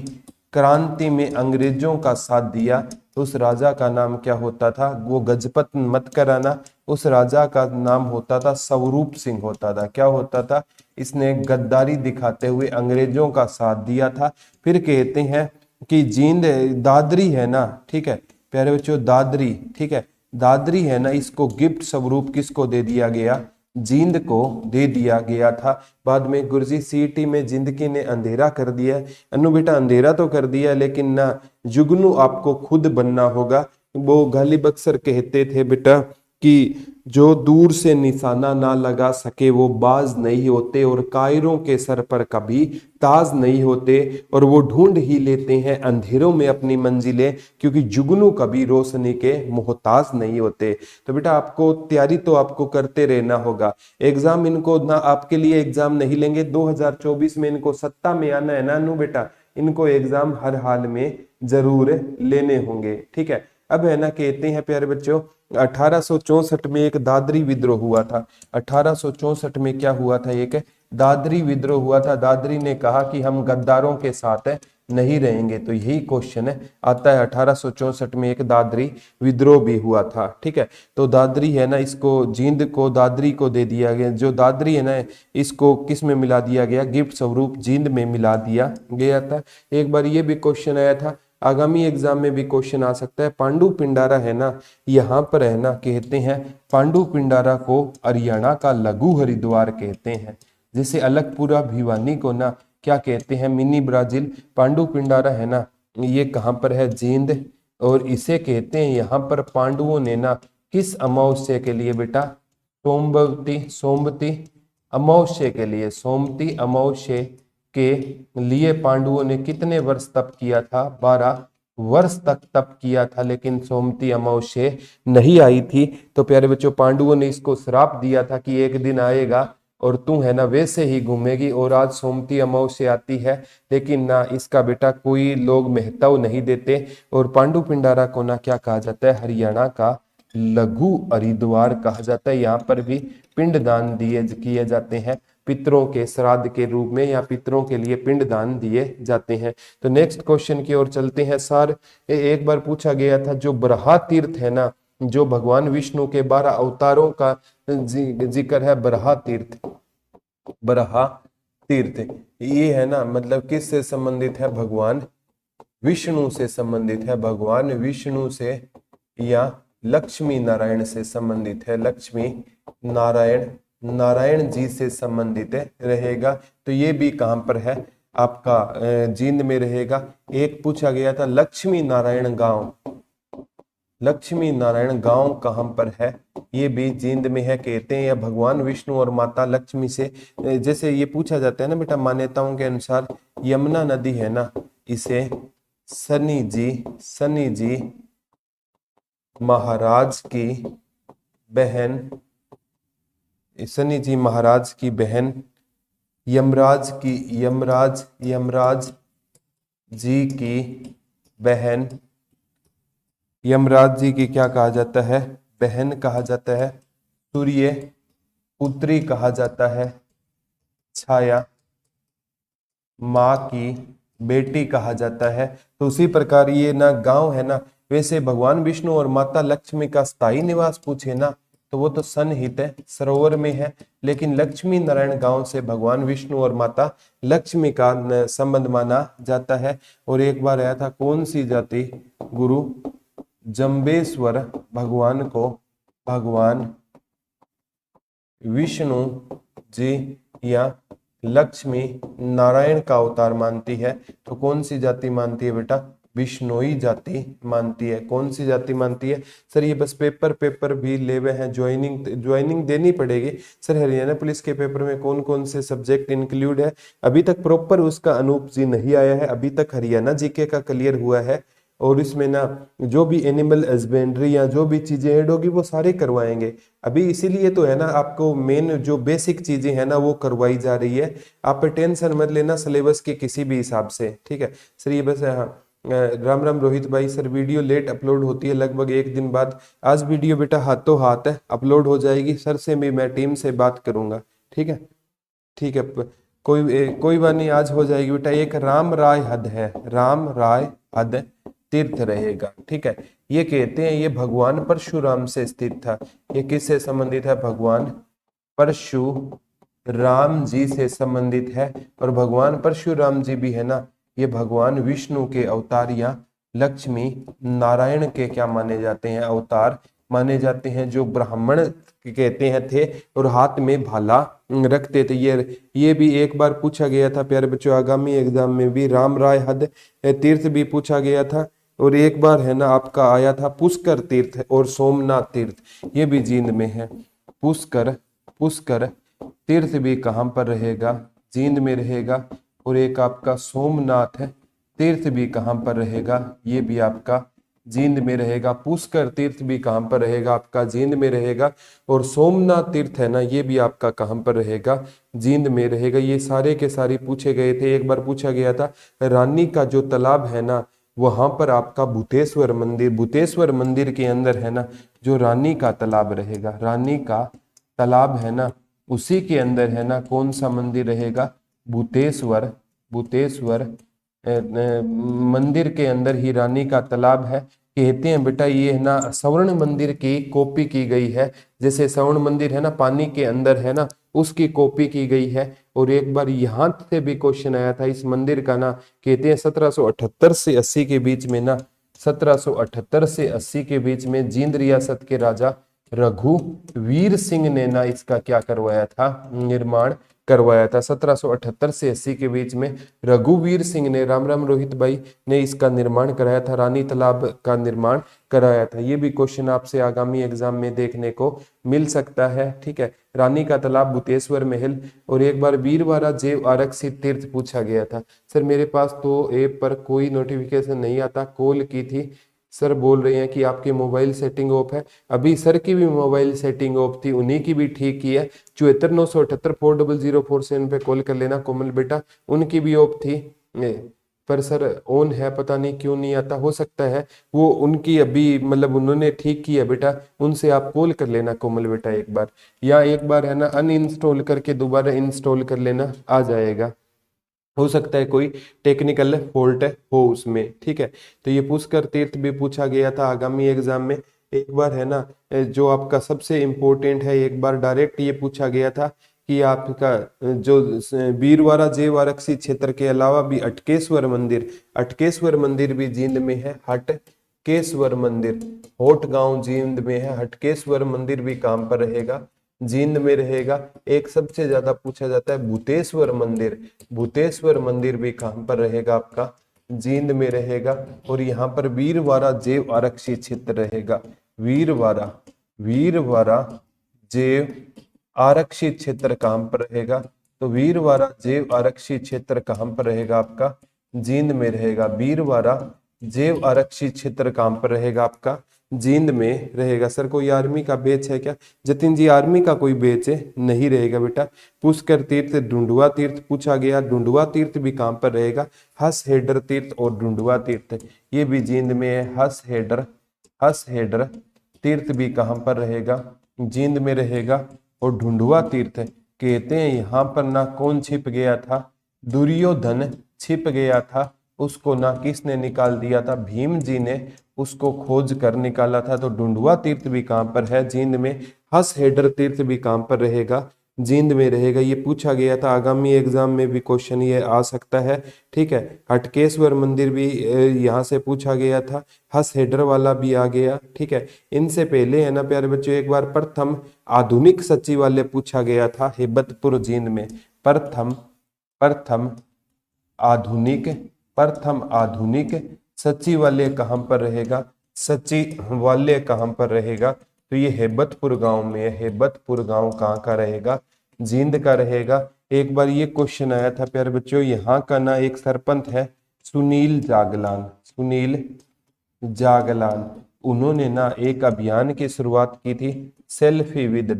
क्रांति में अंग्रेजों का साथ दिया, तो उस राजा का नाम क्या होता था, वो गजपत मत कराना, उस राजा का नाम होता था स्वरूप सिंह होता था। क्या होता था, इसने गद्दारी दिखाते हुए अंग्रेजों का साथ दिया था। फिर कहते हैं कि जींद दादरी है ना, ठीक है प्यारे बच्चों, दादरी, ठीक है, दादरी है ना, इसको गिफ्ट स्वरूप किसको दे दिया गया, जींद को दे दिया गया था। बाद में गुरुजी सीईटी में जिंदगी ने अंधेरा कर दिया। अनु बेटा अंधेरा तो कर दिया, लेकिन ना जुगनू आपको खुद बनना होगा। वो गालिब अक्सर कहते थे बेटा कि जो दूर से निशाना ना लगा सके वो बाज नहीं होते, और कायरों के सर पर कभी ताज नहीं होते, और वो ढूंढ ही लेते हैं अंधेरों में अपनी मंजिलें, क्योंकि जुगनू कभी रोशनी के मोहताज नहीं होते। तो बेटा आपको तैयारी तो आपको करते रहना होगा। एग्जाम इनको ना आपके लिए एग्जाम नहीं लेंगे, 2024 में इनको सत्ता में आना है ना अनु बेटा, इनको एग्जाम हर हाल में जरूर लेने होंगे, ठीक है। अब है ना कहते हैं प्यारे बच्चों 1864 में एक दादरी विद्रोह हुआ था। 1864 में क्या हुआ था, एक दादरी विद्रोह हुआ था। दादरी ने कहा कि हम गद्दारों के साथ नहीं रहेंगे, तो यही क्वेश्चन आता है। 1864 में एक दादरी विद्रोह भी हुआ था, ठीक है। तो दादरी है ना, इसको जींद को दादरी को दे दिया गया। जो दादरी है ना, इसको किस में मिला दिया गया, गिफ्ट स्वरूप जींद में मिला दिया गया था। एक बार ये भी क्वेश्चन आया था, आगामी एग्जाम में भी क्वेश्चन आ सकता है। पांडु पिंडारा है ना, यहाँ पर है ना कहते हैं पांडु पिंडारा को हरियाणा का लघु हरिद्वार कहते हैं। जैसे अलकपुरा भिवानी को ना क्या कहते हैं, मिनी ब्राजील। पांडु पिंडारा है ना, ये कहाँ पर है, जींद, और इसे कहते हैं यहाँ पर पांडवों ने ना किस अमावस्या के लिए बेटा, सोमवती अमावस्या के लिए, सोमवती अमावस्या के लिए पांडवों ने कितने वर्ष तप किया था, 12 वर्ष तक तप किया था, लेकिन सोमवती अमावस्या नहीं आई थी। तो प्यारे बच्चों पांडवों ने इसको श्राप दिया था कि एक दिन आएगा और तू है ना वैसे ही घूमेगी, और आज सोमवती अमावस्या आती है, लेकिन ना इसका बेटा कोई लोग महत्व नहीं देते। और पांडु पिंडारा को ना क्या कहा जाता है, हरियाणा का लघु हरिद्वार कहा जाता है। यहाँ पर भी पिंडदान दिए किए जाते हैं, पितरों के श्राद्ध के रूप में, या पितरों के लिए पिंडदान दिए जाते हैं। तो नेक्स्ट क्वेश्चन की ओर चलते हैं सर। एक बार पूछा गया था, जो बरहा तीर्थ है ना, जो भगवान विष्णु के 12 अवतारों का जिक्र है, बरहा तीर्थ, बरहा तीर्थ ये है ना मतलब किससे संबंधित है, भगवान विष्णु से संबंधित है, भगवान विष्णु से या लक्ष्मी नारायण से संबंधित है, लक्ष्मी नारायण नारायण जी से संबंधित रहेगा। तो ये भी कहां पर है आपका जींद में रहेगा। एक पूछा गया था लक्ष्मी नारायण गांव, लक्ष्मी नारायण गांव कहां पर है, ये भी जींद में है। कहते हैं या भगवान विष्णु और माता लक्ष्मी से, जैसे ये पूछा जाता है ना बेटा, मान्यताओं के अनुसार यमुना नदी है ना, इसे शनि जी महाराज की बहन, शनि जी महाराज की बहन यमराज जी की बहन, यमराज जी की क्या कहा जाता है, बहन कहा जाता है, सूर्य पुत्री कहा जाता है, छाया माँ की बेटी कहा जाता है। तो उसी प्रकार ये ना गांव है ना, वैसे भगवान विष्णु और माता लक्ष्मी का स्थायी निवास पूछे ना तो वो तो सन्निहित है, सरोवर में है, लेकिन लक्ष्मी नारायण गांव से भगवान विष्णु और माता लक्ष्मी का संबंध माना जाता है। और एक बार आया था कौन सी जाति गुरु जंबेश्वर भगवान को भगवान विष्णु जी या लक्ष्मी नारायण का अवतार मानती है, तो कौन सी जाति मानती है बेटा, बिश्नोई जाति मानती है। कौन सी जाति मानती है सर, ये बस पेपर भी लेवे हैं, ज्वाइनिंग देनी पड़ेगी सर। हरियाणा पुलिस के पेपर में कौन कौन से सब्जेक्ट इंक्लूड है, अभी तक प्रॉपर उसका अनूप जी नहीं आया है, अभी तक हरियाणा जीके का क्लियर हुआ है। और इसमें ना जो भी एनिमल हस्बेंड्री या जो भी चीजें ऐड होगी वो सारे करवाएंगे अभी, इसीलिए तो है ना आपको मेन जो बेसिक चीजें है ना वो करवाई जा रही है। आप टेंशन मत लेना सिलेबस के किसी भी हिसाब से, ठीक है सर। ये बस राम राम रोहित भाई, सर वीडियो लेट अपलोड होती है लगभग एक दिन बाद, आज वीडियो बेटा हाथों हाथ है अपलोड हो जाएगी, सर से भी मैं टीम से बात करूंगा, ठीक है ठीक है। कोई बात नहीं, आज हो जाएगी बेटा। एक राम राय हद है, राम राय हद तीर्थ रहेगा, ठीक है। ये कहते हैं ये भगवान परशुराम से स्थित था। ये किससे संबंधित है, भगवान परशुराम जी से संबंधित है। और भगवान परशुराम जी भी है ना, ये भगवान विष्णु के अवतार या लक्ष्मी नारायण के क्या माने जाते हैं, अवतार माने जाते हैं, जो ब्राह्मण कहते हैं थे और हाथ में भाला रखते थे। ये भी एक बार पूछा गया था प्यारे बच्चों, आगामी एग्जाम में भी राम राय हद तीर्थ भी पूछा गया था। और एक बार है ना आपका आया था पुष्कर तीर्थ और सोमनाथ तीर्थ, ये भी जींद में है। पुष्कर तीर्थ भी कहां पर रहेगा, जींद में रहेगा। और एक आपका सोमनाथ है तीर्थ भी कहां पर रहेगा, ये भी आपका जींद में रहेगा। पुष्कर तीर्थ भी कहां पर रहेगा, आपका जींद में रहेगा। और सोमनाथ तीर्थ है ना, ये भी आपका कहां पर रहेगा, जींद में रहेगा। ये सारे के सारे पूछे गए थे। एक बार पूछा गया था रानी का जो तालाब है ना, वहां पर आपका भूतेश्वर मंदिर के अंदर है ना जो रानी का तालाब रहेगा, रानी का तालाब है ना उसी के अंदर है ना कौन सा मंदिर रहेगा, भूतेश्वर मंदिर के अंदर ही रानी का तालाब है। कहते हैं बेटा ये है ना स्वर्ण मंदिर की कॉपी की गई है, जैसे स्वर्ण मंदिर है ना पानी के अंदर है ना, उसकी कॉपी की गई है। और एक बार यहाँ से भी क्वेश्चन आया था इस मंदिर का ना, कहते हैं 1778 से 80 के बीच में ना, 1778 से 80 के बीच में जींद रियासत के राजा रघुवीर सिंह ने ना इसका क्या करवाया था, निर्माण करवाया था। 1778 से 80 के बीच में रघुवीर सिंह ने, राम राम रोहित भाई, ने इसका निर्माण कराया था, रानी तालाब का निर्माण कराया था। ये भी क्वेश्चन आपसे आगामी एग्जाम में देखने को मिल सकता है, ठीक है। रानी का तालाब, भूतेश्वर महल। और एक बार वीरवारा जैव आरक्षित तीर्थ पूछा गया था। सर मेरे पास तो ऐप पर कोई नोटिफिकेशन नहीं आता, कॉल की थी, सर बोल रहे हैं कि आपकी मोबाइल सेटिंग ऑफ है। अभी सर की भी मोबाइल सेटिंग ऑफ थी, उन्हीं की भी ठीक की है। 74984004 पे कॉल कर लेना कोमल बेटा, उनकी भी ऑफ थी पर सर ऑन है, पता नहीं क्यों नहीं आता। हो सकता है वो उनकी अभी मतलब उन्होंने ठीक की है बेटा, उनसे आप कॉल कर लेना कोमल बेटा एक बार, या एक बार है ना अनइंस्टॉल करके दोबारा इंस्टॉल कर लेना, आ जाएगा। हो सकता है कोई टेक्निकल फॉल्ट हो उसमें, ठीक है। तो ये पुष्कर तीर्थ भी पूछा गया था आगामी एग्जाम में। एक बार है ना जो आपका सबसे इम्पोर्टेंट है, एक बार डायरेक्ट ये पूछा गया था कि आपका जो बीरवारा जैव आरक्षित क्षेत्र के अलावा भी अटकेश्वर मंदिर भी जींद में है। हटकेश्वर मंदिर होट गांव जींद में है। हटकेश्वर मंदिर भी कहां पर रहेगा? जींद में रहेगा। एक सबसे ज्यादा पूछा जाता है भूतेश्वर मंदिर, भूतेश्वर मंदिर भी कहां पर रहेगा? आपका जींद में रहेगा। और यहाँ पर वीरवारा जैव आरक्षित क्षेत्र रहेगा। वीरवारा जैव आरक्षित क्षेत्र कहां पर रहेगा? तो वीरवारा जैव आरक्षित क्षेत्र कहां पर रहेगा? आपका जींद में रहेगा। वीरवारा जैव आरक्षित क्षेत्र कहां पर रहेगा? आपका जींद में रहेगा। सर कोई आर्मी का बेच है क्या? जतिन जी आर्मी का कोई बेच है नहीं रहेगा बेटा। पुष्कर तीर्थ, डुंडुआ तीर्थ पूछा गया। डुंडुआ तीर्थ भी कहां पर रहेगा? हस हेडर तीर्थ और डुंडुआ तीर्थ ये भी जींद में है। हस हेडर तीर्थ भी कहां पर रहेगा? जींद में रहेगा। और ढूंढुआ तीर्थ कहते हैं यहाँ पर ना कौन छिप गया था? दुर्योधन छिप गया था। उसको ना किसने निकाल दिया था? भीम जी ने उसको खोज कर निकाला था। तो ढूंढुआ तीर्थ भी कहां पर है? जींद में। हस हेडर तीर्थ भी कहां पर रहेगा? जींद में रहेगा। ये पूछा गया था, आगामी एग्जाम में भी क्वेश्चन ये आ सकता है। ठीक है, हटकेश्वर मंदिर भी यहाँ से पूछा गया था। हस हेडर वाला भी आ गया। ठीक है, इनसे पहले है ना प्यारे बच्चों एक बार प्रथम आधुनिक सचिवालय पूछा गया था हेबतपुर जींद में। प्रथम आधुनिक सचिवालय कहां पर रहेगा? सचिवालय कहां पर रहेगा? तो ये हेबतपुर गांव में है। हेबतपुर गांव कहां का रहेगा? जींद का रहेगा। एक बार ये क्वेश्चन आया था प्यारे बच्चों, यहाँ का ना एक सरपंच है सुनील जागलान। उन्होंने ना एक अभियान की शुरुआत की थी, सेल्फी विद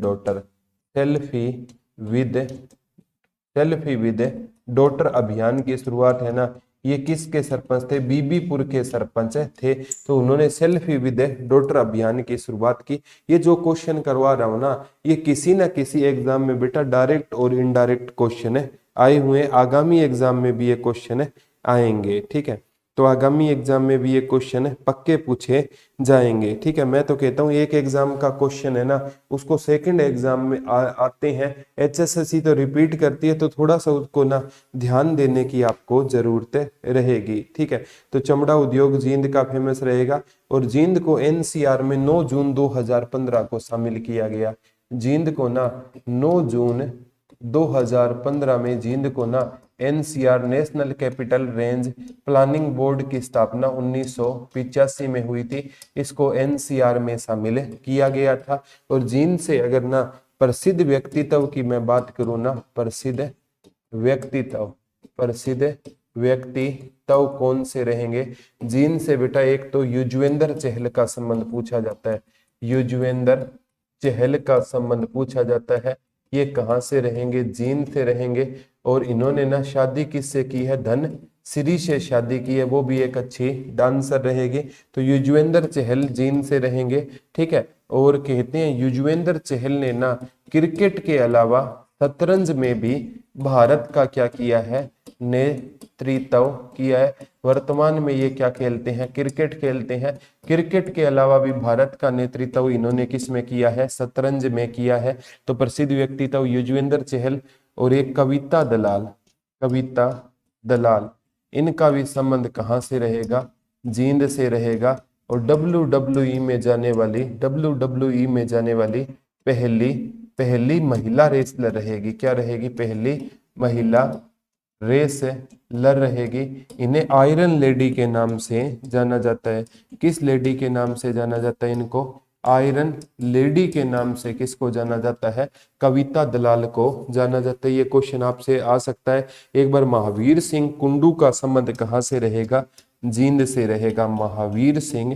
डॉटर अभियान की शुरुआत है ना, ये किसके सरपंच थे? बीबीपुर के सरपंच थे। तो उन्होंने सेल्फी विद डॉटर अभियान की शुरुआत की। ये जो क्वेश्चन करवा रहा हूं ना, ये किसी ना किसी एग्जाम में बेटा डायरेक्ट और इनडायरेक्ट क्वेश्चन आए हुए। आगामी एग्जाम में भी ये क्वेश्चन आएंगे। ठीक है, तो आगामी एग्जाम में भी ये क्वेश्चन पक्के पूछे जाएंगे। ठीक है, मैं तो कहता हूँ एक एग्जाम का क्वेश्चन है ना, उसको सेकंड एग्जाम में आते हैं। एचएसएससी तो रिपीट करती है, तो थोड़ा सा उसको ना ध्यान देने की आपको जरूरत रहेगी। ठीक है, तो चमड़ा उद्योग जींद का फेमस रहेगा। और जींद को एनसीआर में 9 जून 2015 को शामिल किया गया। जींद को ना 9 जून 2015 में जींद को ना NCR national capital range planning board की स्थापना 1985 में हुई थी। इसको एनसीआर में शामिल किया गया था। और जींद से अगर ना प्रसिद्ध व्यक्तित्व की मैं बात करूं ना, प्रसिद्ध व्यक्तित्व कौन से रहेंगे जींद से बेटा? एक तो युजवेंद्र चहल का संबंध पूछा जाता है। युजवेंद्र चहल का संबंध पूछा जाता है। ये कहां से रहेंगे? जींद से रहेंगे। और इन्होंने ना शादी किससे की है? धन श्री से शादी की है। वो भी एक अच्छी डांसर रहेगी। तो युजवेंद्र चहल जींद से रहेंगे। ठीक है, और कहते हैं युजवेंद्र चहल ने ना क्रिकेट के अलावा शतरंज में भी भारत का क्या किया है? नेतृत्व किया है। वर्तमान में ये क्या खेलते हैं? क्रिकेट खेलते हैं। क्रिकेट के अलावा भी भारत का नेतृत्व इन्होंने किस में किया है? शतरंज में किया है। तो प्रसिद्ध व्यक्तित्व युजवेंद्र चहल। और एक कविता दलाल, इनका भी संबंध कहां से रहेगा? जींद से रहेगा। और WWE में जाने वाली पहली महिला रेसलर रहेगी। क्या रहेगी? पहली महिला रेसलर रहेगी। इन्हें आयरन लेडी के नाम से जाना जाता है। किस लेडी के नाम से जाना जाता है इनको? आयरन लेडी के नाम से किसको जाना जाता है? कविता दलाल को जाना जाता है। ये क्वेश्चन आपसे आ सकता है। एक बार महावीर सिंह कुंडू का संबंध कहां से रहेगा? जींद से रहेगा। महावीर सिंह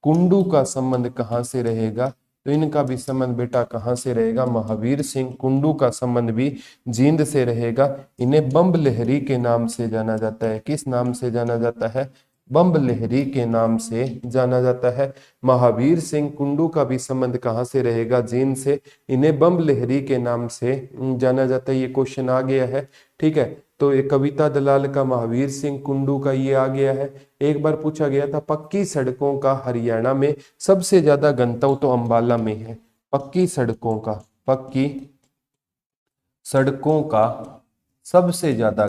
कुंडू का संबंध कहां से रहेगा? तो इनका भी संबंध बेटा कहां से रहेगा? महावीर सिंह कुंडू का संबंध भी जींद से रहेगा। इन्हें बम्ब लहरी के नाम से जाना जाता है। किस नाम से जाना जाता है? बम्ब लहरी के नाम से जाना जाता है। महावीर सिंह कुंडू का भी संबंध कहां से रहेगा? जींद से। इन्हें बम्ब लहरी के नाम से जाना जाता है। ये क्वेश्चन आ गया है। ठीक है, तो ये कविता दलाल का, महावीर सिंह कुंडू का ये आ गया है। एक बार पूछा गया था पक्की सड़कों का हरियाणा में सबसे ज्यादा गंतव्य तो अंबाला में है। पक्की सड़कों का पक्की सड़कों का सबसे ज्यादा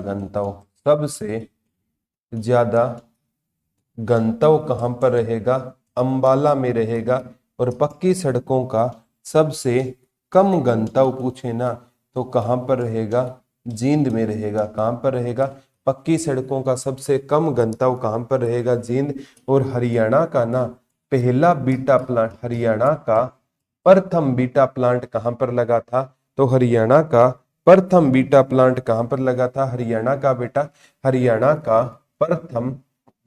गंतव्य कहां पर रहेगा? अंबाला में रहेगा। और पक्की सड़कों का सबसे कम गंतव्य पूछे ना तो कहां पर रहेगा? जींद में रहेगा। कहां पर रहेगा? पक्की सड़कों का सबसे कम गंतव्य कहां पर रहेगा? जींद। और हरियाणा का ना पहला बीटा प्लांट, हरियाणा का प्रथम बीटा प्लांट कहां पर लगा था? तो हरियाणा का प्रथम बीटा प्लांट कहां पर लगा था? हरियाणा का प्रथम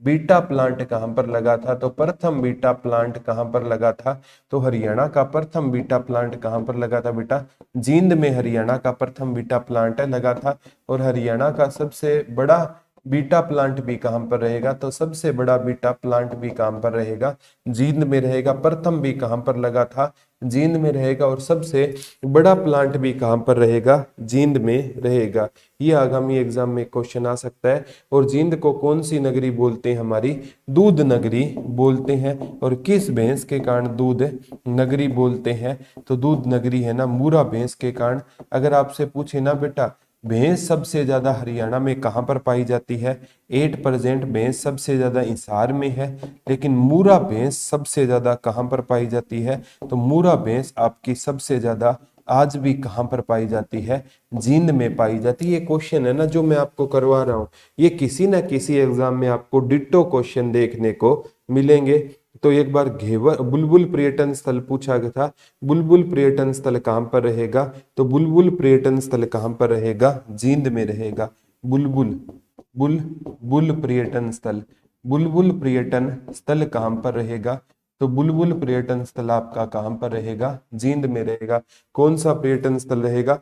बीटा प्लांट कहां पर लगा था? तो प्रथम बीटा प्लांट कहां पर लगा था? तो हरियाणा का प्रथम बीटा प्लांट कहां पर लगा था बेटा? जींद में हरियाणा का प्रथम बीटा प्लांट लगा था। और हरियाणा का सबसे बड़ा बीटा प्लांट भी कहां पर रहेगा? तो सबसे बड़ा बीटा प्लांट भी कहां पर रहेगा? जींद में रहेगा। प्रथम भी कहां पर लगा था? जींद में रहेगा। और सबसे बड़ा प्लांट भी कहां पर रहेगा? जींद में रहेगा। ये आगामी एग्जाम में क्वेश्चन आ सकता है। और जींद को कौन सी नगरी बोलते हैं? हमारी दूध नगरी बोलते हैं। और किस भैंस के कारण दूध नगरी बोलते हैं? तो दूध नगरी है ना मूरा भैंस के कारण। अगर आपसे पूछे ना बेटा भैंस सबसे ज्यादा हरियाणा में कहां पर पाई जाती है? 8% भैंस सबसे ज्यादा हिसार में है। लेकिन मूरा भैंस सबसे ज्यादा कहां पर पाई जाती है? तो मूरा भैंस आपकी सबसे ज्यादा आज भी कहां पर पाई जाती है? जींद में पाई जाती है। ये क्वेश्चन है ना जो मैं आपको करवा रहा हूं, ये किसी ना किसी एग्जाम में आपको डिट्टो क्वेश्चन देखने को मिलेंगे। तो एक बार घेवर बुलबुल पर्यटन स्थल पूछा गया था। बुलबुल पर्यटन स्थल कहां पर रहेगा? तो बुलबुल पर्यटन स्थल कहां पर रहेगा? जींद में रहेगा। बुलबुल पर्यटन स्थल कहां पर रहेगा? तो बुलबुल पर्यटन स्थल आपका कहां पर रहेगा? जींद में रहेगा। कौन सा पर्यटन स्थल रहेगा?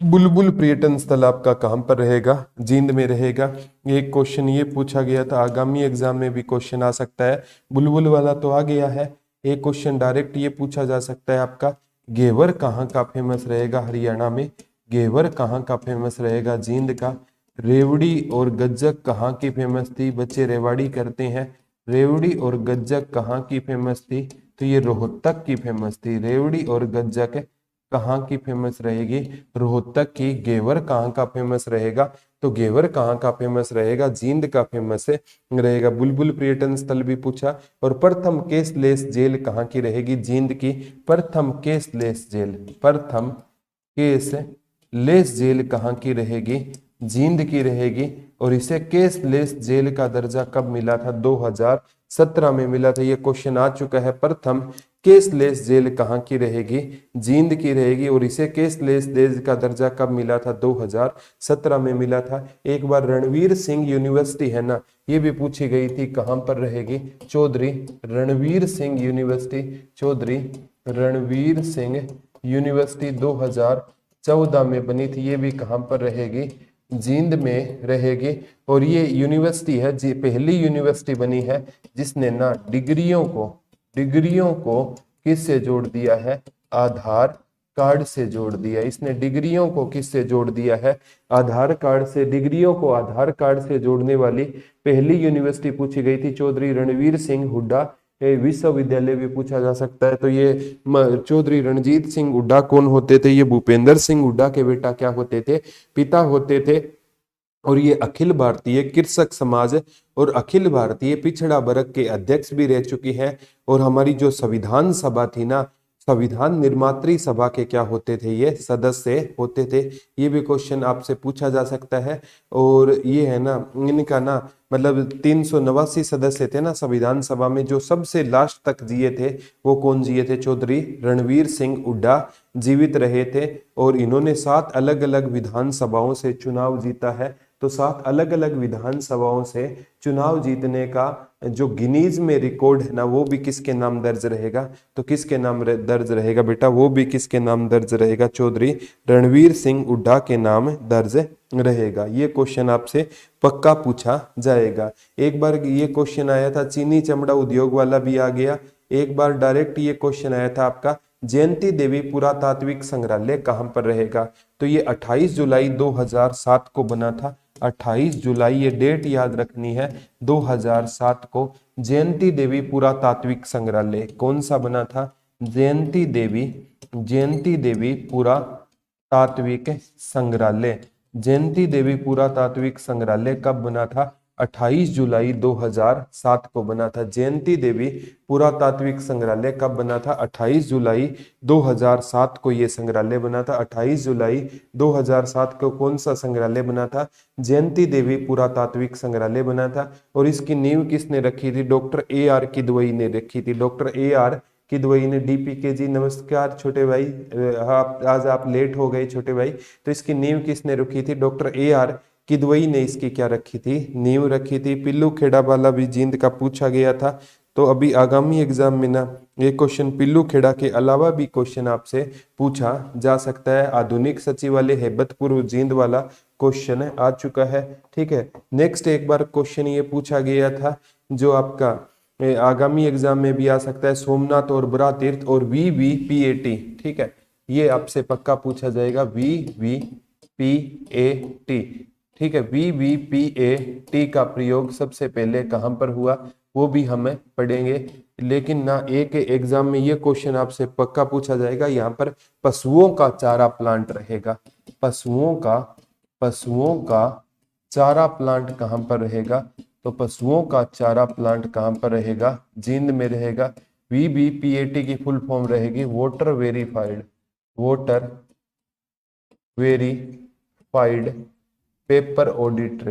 बुलबुल पर्यटन स्थल आपका कहां पर रहेगा? जींद में रहेगा। एक क्वेश्चन ये पूछा गया था, आगामी एग्जाम में भी क्वेश्चन आ सकता है। बुलबुल वाला तो आ गया है। एक क्वेश्चन डायरेक्ट ये पूछा जा सकता है आपका, घेवर कहाँ का फेमस रहेगा हरियाणा में? घेवर कहाँ का फेमस रहेगा? जींद का। रेवड़ी और गज्जक कहाँ की फेमस थी? बच्चे रेवाड़ी करते हैं। रेवड़ी और गज्जक कहाँ की फेमस थी? तो ये रोहतक की फेमस थी। रेवड़ी और गज्जक कहाँ की फेमस रहेगी? रोहतक की। घेवर कहाँ का फेमस रहेगा? तो घेवर कहाँ का फेमस रहेगा? जींद का फेमस रहेगा। बुलबुल पर्यटन स्थल भी पूछा। और प्रथम केसलेस जेल कहाँ की रहेगी? जींद की। प्रथम केसलेस जेल कहाँ की रहेगी? जींद की रहेगी। और इसे केसलेस जेल का दर्जा कब मिला था? 2017 में मिला था। ये क्वेश्चन आ चुका है। प्रथम केसलेस जेल कहाँ की रहेगी? जींद की रहेगी। और इसे केसलेस जेल का दर्जा कब मिला था? 2017 में मिला था। एक बार रणवीर सिंह यूनिवर्सिटी है ना, ये भी पूछी गई थी, कहां पर रहेगी? चौधरी रणवीर सिंह यूनिवर्सिटी 2014 में बनी थी। ये भी कहां पर रहेगी? जींद में रहेगी। और ये यूनिवर्सिटी है जी, पहली यूनिवर्सिटी बनी है जिसने ना डिग्रियों को किससे जोड़ दिया है? आधार कार्ड से जोड़ दिया। इसने डिग्रियों को किससे जोड़ दिया है? आधार कार्ड से। डिग्रियों को आधार कार्ड से जोड़ने वाली पहली यूनिवर्सिटी पूछी गई थी। चौधरी रणवीर सिंह हुड्डा विश्वविद्यालय भी पूछा जा सकता है। तो ये चौधरी रणजीत सिंह हुड्डा कौन होते थे? ये भूपेंद्र सिंह हुड्डा के बेटा क्या होते थे? पिता होते थे। और ये अखिल भारतीय कृषक समाज और अखिल भारतीय पिछड़ा वर्ग के अध्यक्ष भी रह चुकी है। और हमारी जो संविधान सभा थी ना, संविधान निर्मात्री सभा के क्या होते थे? ये सदस्य होते थे। ये भी क्वेश्चन आपसे पूछा जा सकता है। और ये है ना इनका ना मतलब 389 सदस्य थे ना संविधान सभा में, जो सबसे लास्ट तक जिए थे वो कौन जिए थे? चौधरी रणवीर सिंह हुड्डा जीवित रहे थे। और इन्होंने 7 अलग अलग विधानसभाओं से चुनाव जीता है। तो 7 अलग अलग विधानसभाओं से चुनाव जीतने का जो गिनीज में रिकॉर्ड है ना, वो भी किसके नाम दर्ज रहेगा? तो किसके नाम दर्ज रहेगा बेटा? वो भी किसके नाम दर्ज रहेगा? चौधरी रणवीर सिंह हुड्डा के नाम दर्ज रहेगा। ये क्वेश्चन आपसे पक्का पूछा जाएगा। एक बार ये क्वेश्चन आया था, चीनी चमड़ा उद्योग वाला भी आ गया। एक बार डायरेक्ट ये क्वेश्चन आया था आपका, जयंती देवी पुरातात्विक संग्रहालय कहां पर रहेगा? तो ये 28 जुलाई 2007 को बना था। 28 जुलाई ये डेट याद रखनी है, 2007 को जयंती देवी पुरातात्विक संग्रहालय कौन सा बना था? जयंती देवी जयंती देवी पुरातात्विक संग्रहालय। जयंती देवी पुरातात्विक संग्रहालय कब बना था? 28 जुलाई 2007 को बना था। जयंती देवी पुरातात्विक संग्रहालय कब बना था? 28 जुलाई 2007 को ये संग्रहालय बना था। 28 जुलाई 2007 को कौन सा संग्रहालय बना था? जयंती देवी पुरातात्विक संग्रहालय बना था। और इसकी नींव किसने रखी थी? डॉक्टर AR किदवई ने रखी थी। डॉक्टर AR किदवई ने। DPK जी नमस्कार छोटे भाई, आज आप लेट हो गए छोटे भाई। तो इसकी नींव किसने रखी थी? डॉक्टर AR किदवई ने इसकी क्या रखी थी? नींव रखी थी। पिल्लू खेड़ा वाला भी जींद का पूछा गया था। तो अभी आगामी एग्जाम में ना ये क्वेश्चन पिल्लू खेड़ा के अलावा भी क्वेश्चन आपसे पूछा जा सकता है। आधुनिक सचिवालय हेबतपुर जींद वाला क्वेश्चन आ चुका है। ठीक है, नेक्स्ट एक बार क्वेश्चन ये पूछा गया था जो आपका आगामी एग्जाम में भी आ सकता है, सोमनाथ और बरा तीर्थ और VVPAT। ठीक है, ये आपसे पक्का पूछा जाएगा, VVPAT। ठीक है, VVPAT का प्रयोग सबसे पहले कहां पर हुआ वो भी हमें पढ़ेंगे। लेकिन ना एक एग्जाम में ये क्वेश्चन आपसे पक्का पूछा जाएगा, यहाँ पर पशुओं का चारा प्लांट रहेगा। पशुओं का चारा प्लांट कहां पर रहेगा? तो पशुओं का चारा प्लांट कहां पर रहेगा? जींद में रहेगा। VVPAT की फुल फॉर्म रहेगी water verified paper audit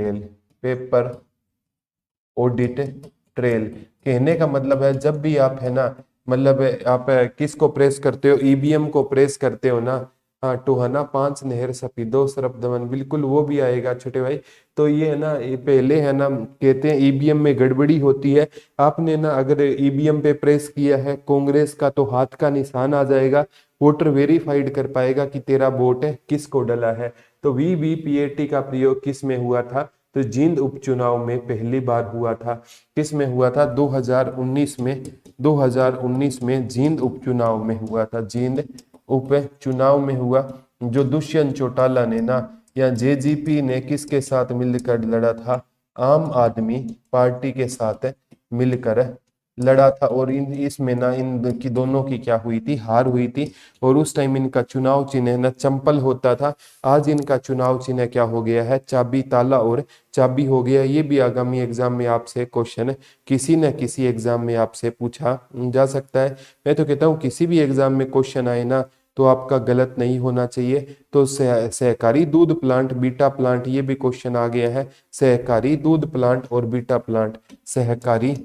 trail. कहने का मतलब है जब भी आप है ना, मतलब आप किसको प्रेस करते हो? EVM को प्रेस करते हो ना, हाँ तो है ना, 5 नहर सफीदो सरफ दमन, बिल्कुल वो भी आएगा छोटे भाई। तो ये है ना, ये पहले है ना कहते हैं EVM में गड़बड़ी होती है। आपने ना अगर EVM पे प्रेस किया है कांग्रेस का तो हाथ का निशान आ जाएगा, वोटर वेरीफाइड कर पाएगा कि तेरा वोट है किसको डला है। तो VVPAT का प्रयोग किस में हुआ था? तो जींद उपचुनाव में पहली बार हुआ था। किस में हुआ था? 2019 में जींद उपचुनाव में हुआ था। जींद उपचुनाव में हुआ, जो दुष्यंत चौटाला ने ना या JGP ने किसके साथ मिलकर लड़ा था? आम आदमी पार्टी के साथ मिलकर लड़ा था। और इसमें ना इनकी दोनों की क्या हुई थी? हार हुई थी। और उस टाइम इनका चुनाव चिन्ह ना चंपल होता था। आज इनका चुनाव चिन्ह क्या हो गया है? चाबी, ताला और चाबी हो गया। ये भी आगामी एग्जाम में आपसे क्वेश्चन किसी न किसी एग्जाम में आपसे पूछा जा सकता है। मैं तो कहता हूँ किसी भी एग्जाम में क्वेश्चन आए ना तो आपका गलत नहीं होना चाहिए। तो सहकारी दूध प्लांट, बीटा प्लांट, ये भी क्वेश्चन आ गया है। सहकारी दूध प्लांट और बीटा प्लांट, सहकारी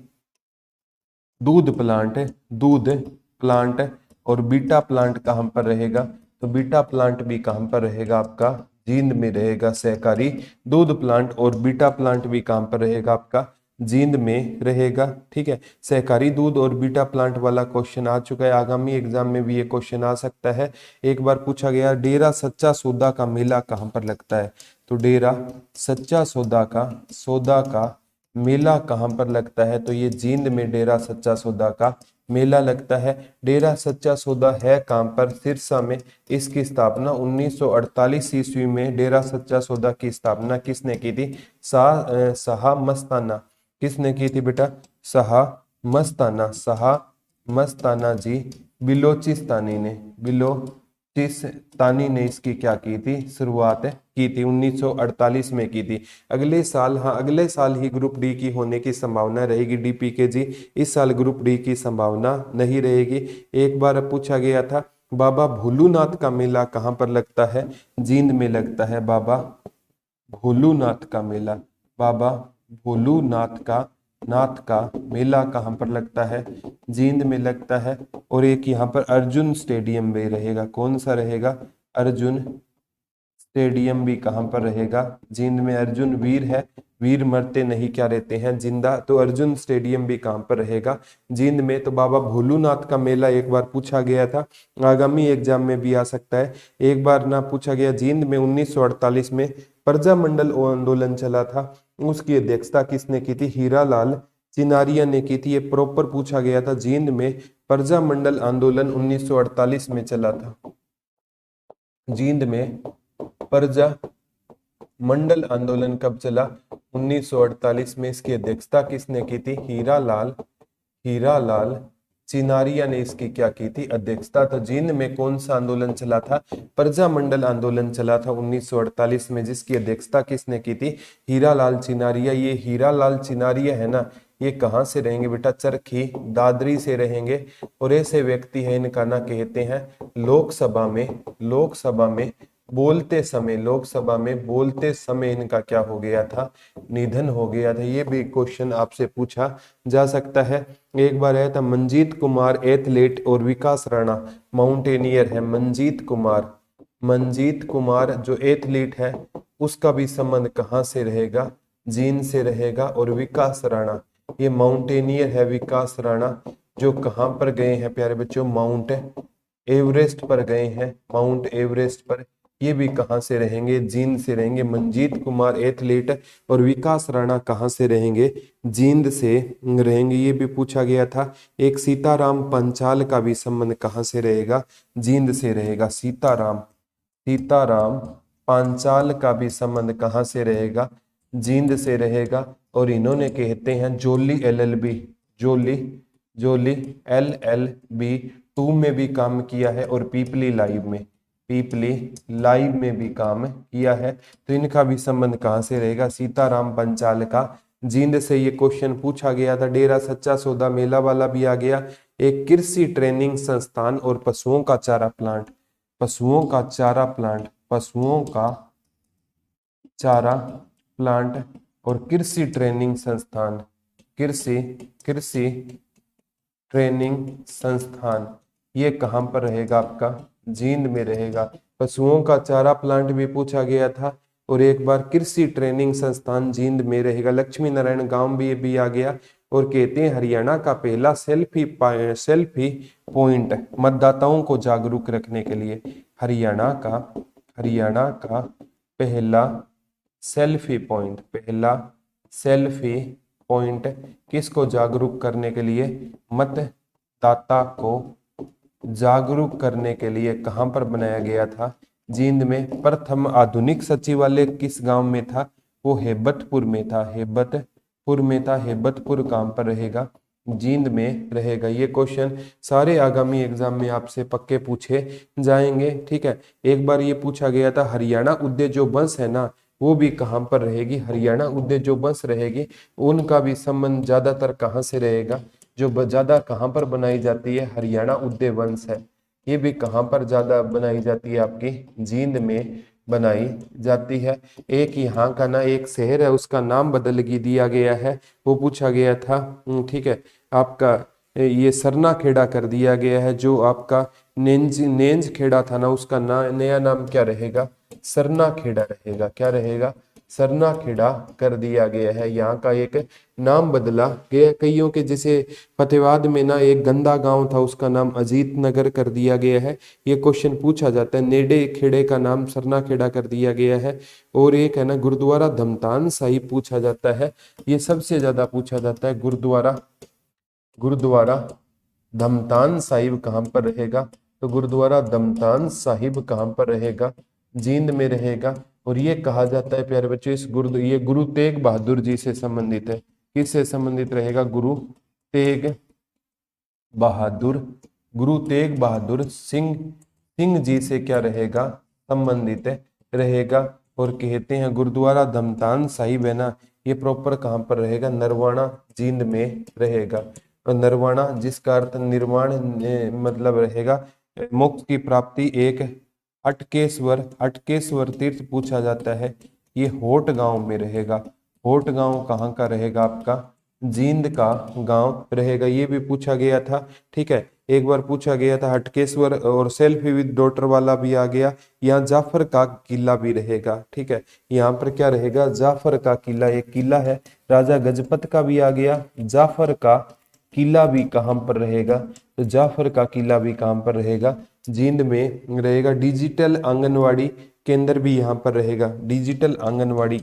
दूध प्लांट और बीटा प्लांट कहां पर रहेगा? तो बीटा प्लांट भी कहां पर रहेगा? आपका जींद में रहेगा। सहकारी दूध प्लांट और बीटा प्लांट भी कहां पर रहेगा? आपका जींद में रहेगा। ठीक है, सहकारी दूध और बीटा प्लांट वाला क्वेश्चन आ चुका है। आगामी एग्जाम में भी ये क्वेश्चन आ सकता है। एक बार पूछा गया, डेरा सच्चा सौदा का मेला कहां पर लगता है? तो डेरा सच्चा सौदा का मेला कहां पर लगता है? तो ये जींद में डेरा सच्चा सौदा का मेला लगता है। डेरा सच्चा सौदा है कहां पर? सिरसा में। इसकी स्थापना 1948 ईस्वी में डेरा सच्चा सौदा की स्थापना किसने की थी? शाह मस्ताना। किसने की थी बेटा? शाह मस्ताना जी बिलोचिस्तानी ने इसकी क्या की थी? शुरुआत की थी। 1948 में की थी। अगले साल ही ग्रुप डी की होने की संभावना रहेगी। DPK जी, इस साल ग्रुप डी की संभावना नहीं रहेगी। एक बार पूछा गया था, बाबा भोलूनाथ का मेला कहां पर लगता है? जींद में लगता है। बाबा भोलूनाथ का मेला कहां पर लगता है? जींद में लगता है। और एक यहाँ पर अर्जुन स्टेडियम में रहेगा। कौन सा रहेगा? अर्जुन स्टेडियम भी कहां पर रहेगा? जींद में। अर्जुन वीर है, वीर मरते नहीं क्या रहते हैं? जिंदा। तो अर्जुन स्टेडियम भी कहां पर रहेगा? जींद में। तो बाबा भोलूनाथ का मेला एक बार पूछा गया था, आगामी एग्जाम में भी आ सकता है। एक बार ना पूछा गया, जींद में 1948 में प्रजामंडल आंदोलन चला था, उसकी अध्यक्षता किसने की थी? हीरालाल चिनारिया ने की थी। ये प्रॉपर पूछा गया था। जींद में प्रजामंडल आंदोलन 1948 में चला था। जींद में प्रजा मंडल आंदोलन कब चला? 1948 में। इसकी अध्यक्षता किसने की थी? हीरालाल चिनारिया ने इसकी क्या की थी, अध्यक्षता। तो जींद में कौन सा आंदोलन चला था, प्रजामंडल आंदोलन चला था 1948 में, जिसकी अध्यक्षता किसने की थी, हीरालाल चिनारिया। ये हीरालाल चिनारिया है ना, ये कहाँ से रहेंगे बेटा, चरखी दादरी से रहेंगे। और ऐसे व्यक्ति है, इनका ना कहते हैं लोकसभा में लोकसभा में बोलते समय इनका क्या हो गया था, निधन हो गया था। ये भी क्वेश्चन आपसे पूछा जा सकता है। एक बार आया था मंजीत कुमार एथलीट और विकास राणा माउंटेनियर है। मंजीत कुमार जो एथलीट है उसका भी संबंध कहाँ से रहेगा, जींद से रहेगा। और विकास राणा ये माउंटेनियर है, विकास राणा जो कहाँ पर गए हैं प्यारे बच्चों, माउंट एवरेस्ट पर गए हैं, माउंट एवरेस्ट पर। ये भी कहाँ से रहेंगे, जींद से रहेंगे। मंजीत कुमार एथलीट और विकास राणा कहाँ से रहेंगे, जींद से रहेंगे। ये भी पूछा गया था। एक सीताराम पंचाल का भी संबंध कहाँ से रहेगा, जींद से रहेगा। सीताराम पांचाल का भी संबंध कहाँ से रहेगा, जींद से रहेगा। और इन्होंने कहते हैं जोली LLB 2 में भी काम किया है और पीपली लाइव में भी काम किया है। तो इनका भी संबंध कहाँ से रहेगा, सीताराम पंचाल का, जींद से। ये क्वेश्चन पूछा गया था। डेरा सच्चा सौदा मेला वाला भी आ गया। एक कृषि ट्रेनिंग संस्थान और पशुओं का चारा प्लांट और कृषि ट्रेनिंग संस्थान ये कहां पर रहेगा, आपका जींद में रहेगा। पशुओं का चारा प्लांट भी पूछा गया था और एक बार कृषि ट्रेनिंग संस्थान जींद में रहेगा। लक्ष्मी नारायण गांव भी आ गया। और कहते हैं हरियाणा का पहला सेल्फी पॉइंट मतदाताओं को जागरूक रखने के लिए, हरियाणा का पहला सेल्फी पॉइंट किसको जागरूक करने के लिए, मतदाता को जागरूक करने के लिए कहां पर बनाया गया था, जींद में। प्रथम आधुनिक सचिवालय किस गांव में था, वो हेबतपुर में था। हेबतपुर कहां पर रहेगा, जींद में रहेगा। ये क्वेश्चन सारे आगामी एग्जाम में आपसे पक्के पूछे जाएंगे, ठीक है। एक बार ये पूछा गया था हरियाणा उद्य जो बस है ना, वो भी कहां पर रहेगी, हरियाणा उद्य जो बस रहेगी उनका भी संबंध ज्यादातर कहां से रहेगा, जो ज्यादा कहां पर बनाई जाती है, हरियाणा उद्य वंश है। ये भी कहां पर ज्यादा बनाई जाती है, आपकी जींद में बनाई जाती है। एक यहाँ का ना एक शहर है उसका नाम बदल के दिया गया है, वो पूछा गया था, ठीक है। आपका ये सरना खेड़ा कर दिया गया है। जो आपका नेंज खेड़ा था ना, उसका नया नाम क्या रहेगा, सरना खेड़ा रहेगा। क्या रहेगा, सरना खेड़ा कर दिया गया है। यहाँ का एक नाम बदला गया। कईयों के जैसे फतेहाबाद में ना एक गंदा गांव था, उसका नाम अजीत नगर कर दिया गया है। ये क्वेश्चन पूछा जाता है। नेडे खेड़े का नाम सरना खेड़ा कर दिया गया है। और एक है ना गुरुद्वारा धमतान साहिब पूछा जाता है। ये सबसे ज्यादा पूछा जाता है, गुरुद्वारा धमतान साहिब कहाँ पर रहेगा, तो गुरुद्वारा धमतान साहिब कहाँ पर रहेगा, जींद में रहेगा। और ये कहा जाता है प्यारे बच्चों, ये गुरु तेग बहादुर जी से संबंधित है। किससे संबंधित रहेगा, गुरु तेग बहादुर सिंह जी से क्या रहेगा, संबंधित रहेगा। और कहते हैं गुरुद्वारा धमतान साहिब है ना, ये प्रॉपर कहाँ पर रहेगा, नरवाना जींद में रहेगा। और नरवाना जिसका अर्थ निर्वाण मतलब रहेगा, मोक्ष की प्राप्ति। एक अटकेश्वर तीर्थ पूछा जाता है, ये होट गांव में रहेगा। होट गांव कहाँ का रहेगा, आपका जींद का गांव रहेगा। ये भी पूछा गया था, ठीक है। एक बार पूछा गया था हटकेश्वर और सेल्फी विद डॉटर वाला भी आ गया। यहाँ जाफर का किला भी रहेगा, ठीक है। यहाँ पर क्या रहेगा, जाफर का किला, एक किला है। राजा गजपत का भी आ गया। जाफर का किला भी कहाँ पर रहेगा, तो जाफर का किला भी कहाँ पर रहेगा, जींद में रहेगा। डिजिटल आंगनवाड़ी केंद्र भी यहाँ पर रहेगा। डिजिटल आंगनवाड़ी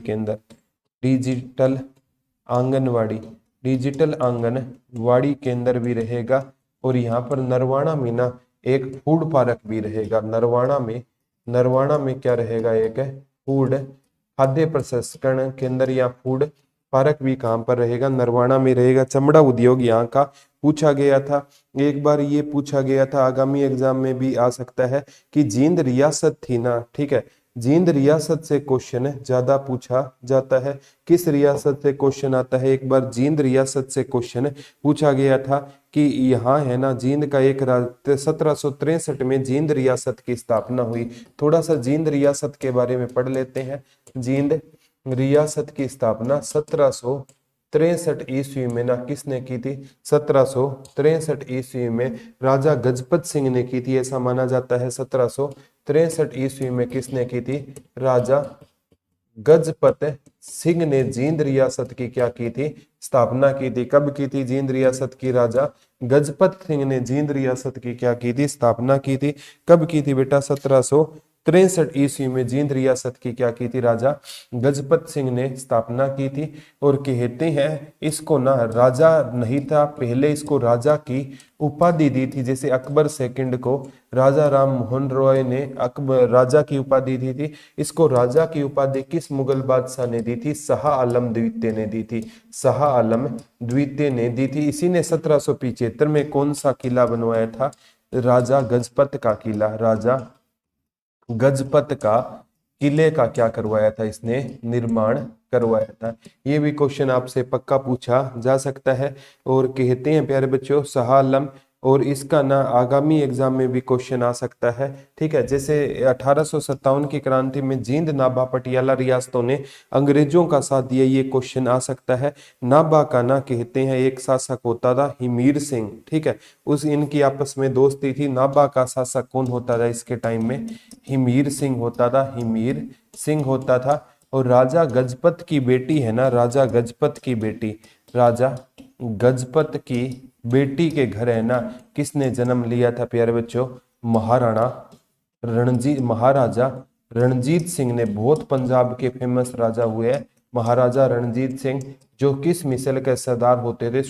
केंद्र भी रहेगा। और यहाँ पर नरवाना में ना एक फूड पार्क भी रहेगा। नरवाना में क्या रहेगा, एक फूड खाद्य प्रसंस्करण केंद्र या फूड पारक भी कहाँ पर रहेगा, नरवाना में रहेगा। चमड़ा उद्योग यहाँ का पूछा गया था। एक बार ये पूछा गया था, आगामी एग्जाम में भी आ सकता है कि जींद रियासत थी ना, ठीक है, जींद रियासत से क्वेश्चन ज्यादा पूछा जाता है। किस रियासत से क्वेश्चन आता है, एक बार जींद रियासत से क्वेश्चन पूछा गया था कि यहाँ है ना जींद का एक 1763 में जींद रियासत की स्थापना हुई। थोड़ा सा जींद रियासत के बारे में पढ़ लेते हैं। जींद रियासत की स्थापना 1763 ईस्वी में ना किसने की थी, 1763 ईस्वी में राजा गजपत सिंह ने की थी, ऐसा माना जाता है। 1763 ईस्वी में किसने की थी, राजा गजपत सिंह ने जींद रियासत की क्या की थी, स्थापना की थी। कब की थी जींद रियासत की, राजा गजपत सिंह ने जींद रियासत की क्या की थी, स्थापना की थी। कब की थी बेटा, 1763 ईस्वी में जींद रियासत की क्या की थी, राजा गजपत सिंह ने स्थापना की थी। और कहते हैं इसको ना राजा नहीं था, पहले इसको राजा की उपाधि दी थी। जैसे अकबर सेकंड को राजा राम मोहन रॉय ने अकबर राजा की उपाधि दी थी, इसको राजा की उपाधि किस मुगल बादशाह ने दी थी, शाह आलम द्वितीय ने दी थी, शाह आलम द्वितीय ने दी थी। इसी ने 1775 में कौन सा किला बनवाया था, राजा गजपत का किला, राजा गजपत का किले का क्या करवाया था, इसने निर्माण करवाया था। ये भी क्वेश्चन आपसे पक्का पूछा जा सकता है। और कहते हैं प्यारे बच्चों शाह आलम, और इसका ना आगामी एग्जाम में भी क्वेश्चन आ सकता है, ठीक है। जैसे 1857 की क्रांति में जींद नाभा पटियाला रियासतों ने अंग्रेजों का साथ दिया, ये क्वेश्चन आ सकता है। नाभा का ना कहते हैं एक शासक होता था हिमीर सिंह, ठीक है, उस इनकी आपस में दोस्ती थी। नाभा का शासक कौन होता था इसके टाइम में, हिमीर सिंह होता था, हिमीर सिंह होता था। और राजा गजपत की बेटी है ना, राजा गजपत की बेटी, राजा गजपत की बेटी के घर है ना किसने जन्म लिया था प्यारे बच्चों, महाराजा रणजीत सिंह ने। बहुत पंजाब के फेमस राजा हुए हैं महाराजा रणजीत सिंह, जो किस मिसल के सरदार होते थे,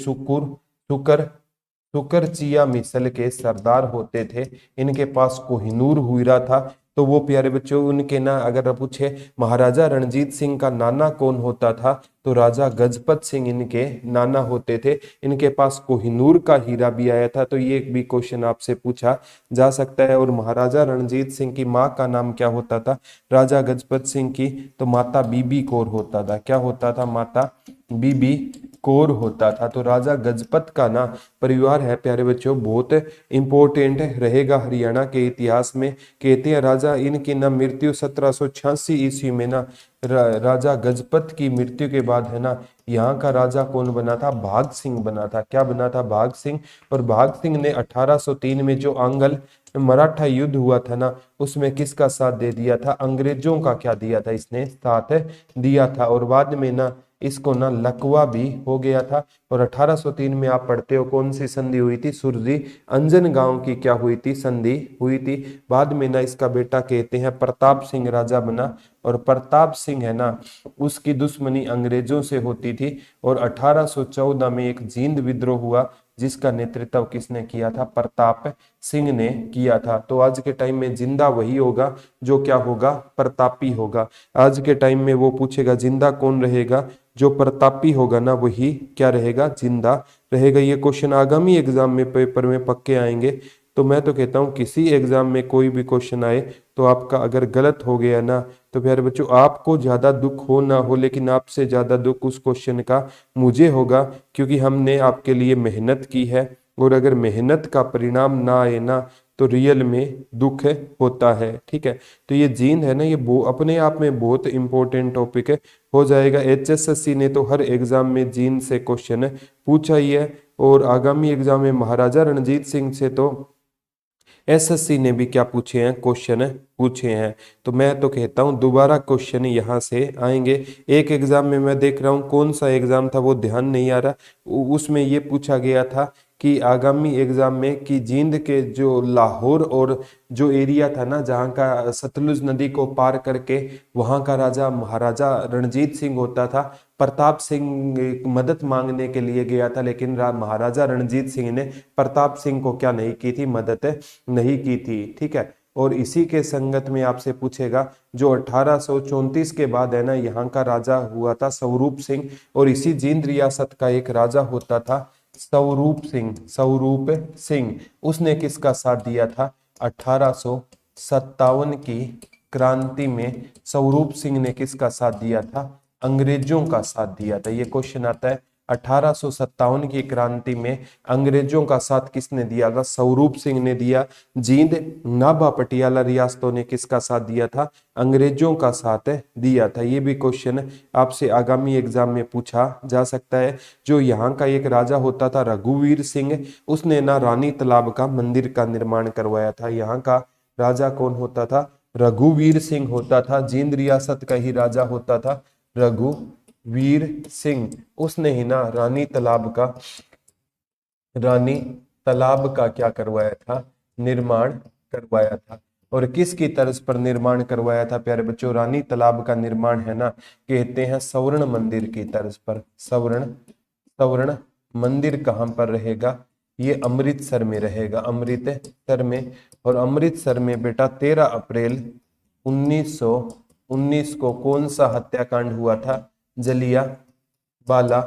सुकरचिया मिसल के सरदार होते थे। इनके पास कोहिनूर हीरा था। तो वो प्यारे बच्चों उनके ना अगर पूछे महाराजा रणजीत सिंह का नाना कौन होता था, तो राजा गजपत सिंह इनके नाना होते थे। इनके पास कोहिनूर का हीरा भी आया था। तो ये भी क्वेश्चन आपसे पूछा जा सकता है। और महाराजा रणजीत सिंह की माँ का नाम क्या होता था, राजा गजपत सिंह की तो माता बीबी कौर होता था। क्या होता था, माता बीबी कौर होता था। तो राजा गजपत का ना परिवार है प्यारे बच्चों बहुत इंपॉर्टेंट रहेगा हरियाणा के इतिहास में। कहते हैं राजा इनकी ना मृत्यु 1786 ईस्वी में ना राजा गजपत की मृत्यु के बाद है ना यहाँ का राजा कौन बना था, भाग सिंह बना था। क्या बना था, भाग सिंह। और भाग सिंह ने 1803 में जो आंग्ल मराठा युद्ध हुआ था ना उसमें किसका साथ दे दिया था, अंग्रेजों का क्या दिया था, इसने साथ दिया था। और बाद में ना इसको ना लकवा भी हो गया था। और 1803 में आप पढ़ते हो कौन सी संधि हुई थी, सुरजी अंजन गांव की क्या हुई थी, संधि हुई थी। बाद में ना इसका बेटा कहते हैं प्रताप सिंह राजा बना। और प्रताप सिंह है ना उसकी दुश्मनी अंग्रेजों से होती थी। और 1814 में एक जींद विद्रोह हुआ जिसका नेतृत्व किसने किया था, प्रताप सिंह ने किया था। तो आज के टाइम में जिंदा वही होगा जो क्या होगा, प्रतापी होगा। आज के टाइम में वो पूछेगा जिंदा कौन रहेगा, जो प्रतापी होगा ना वही क्या रहेगा, जिंदा रहेगा। ये क्वेश्चन आगामी एग्जाम में पेपर में पक्के आएंगे। तो मैं तो कहता हूँ किसी एग्जाम में कोई भी क्वेश्चन आए तो आपका अगर गलत हो गया ना तो प्यारे बच्चों आपको ज्यादा दुख हो ना हो, लेकिन आपसे ज्यादा दुख उस क्वेश्चन का मुझे होगा, क्योंकि हमने आपके लिए मेहनत की है। और अगर मेहनत का परिणाम ना आए ना तो रियल में दुख होता है, ठीक है। तो ये जींद है ना ये अपने आप में बहुत इंपॉर्टेंट टॉपिक है, हो जाएगा। HSSC ने तो हर एग्जाम में जींद से क्वेश्चन पूछा ही है। और आगामी एग्जाम में महाराजा रणजीत सिंह से तो SSC ने भी क्या पूछे हैं, क्वेश्चन पूछे हैं। तो मैं तो कहता हूं दोबारा क्वेश्चन यहाँ से आएंगे। एक एग्जाम में मैं देख रहा हूँ कौन सा एग्जाम था वो ध्यान नहीं आ रहा, उसमें ये पूछा गया था कि आगामी एग्जाम में कि जींद के जो लाहौर और जो एरिया था ना जहाँ का सतलुज नदी को पार करके वहाँ का राजा महाराजा रणजीत सिंह होता था। प्रताप सिंह मदद मांगने के लिए गया था, लेकिन महाराजा रणजीत सिंह ने प्रताप सिंह को क्या नहीं की थी, मदद नहीं की थी, ठीक है। और इसी के संगत में आपसे पूछेगा जो 1834 के बाद है ना यहाँ का राजा हुआ था स्वरूप सिंह, और इसी जींद रियासत का एक राजा होता था स्वरूप सिंह। स्वरूप सिंह उसने किसका साथ दिया था? 1857 की क्रांति में स्वरूप सिंह ने किसका साथ दिया था? अंग्रेजों का साथ दिया था। ये क्वेश्चन आता है 1857 की क्रांति में अंग्रेजों का साथ किसने दिया था? स्वरूप सिंह ने दिया। जींद, नाभा, पटियाला रियासतों ने किसका साथ दिया था? अंग्रेजों का साथ दिया था। ये भी क्वेश्चन आपसे आगामी एग्जाम में पूछा जा सकता है। जो यहाँ का एक राजा होता था रघुवीर सिंह, उसने ना रानी तालाब का मंदिर का निर्माण करवाया था। यहाँ का राजा कौन होता था? रघुवीर सिंह होता था। जींद रियासत का ही राजा होता था रघुवीर सिंह। उसने ही ना रानी तालाब का क्या करवाया था? निर्माण करवाया था। और किसकी तर्ज पर निर्माण करवाया था प्यारे बच्चों? रानी तालाब का निर्माण है ना कहते हैं स्वर्ण मंदिर की तर्ज पर। स्वर्ण मंदिर कहां पर रहेगा? ये अमृतसर में रहेगा, अमृतसर में। और अमृतसर में बेटा 13 अप्रैल 1919 को कौन सा हत्याकांड हुआ था? जलियांवाला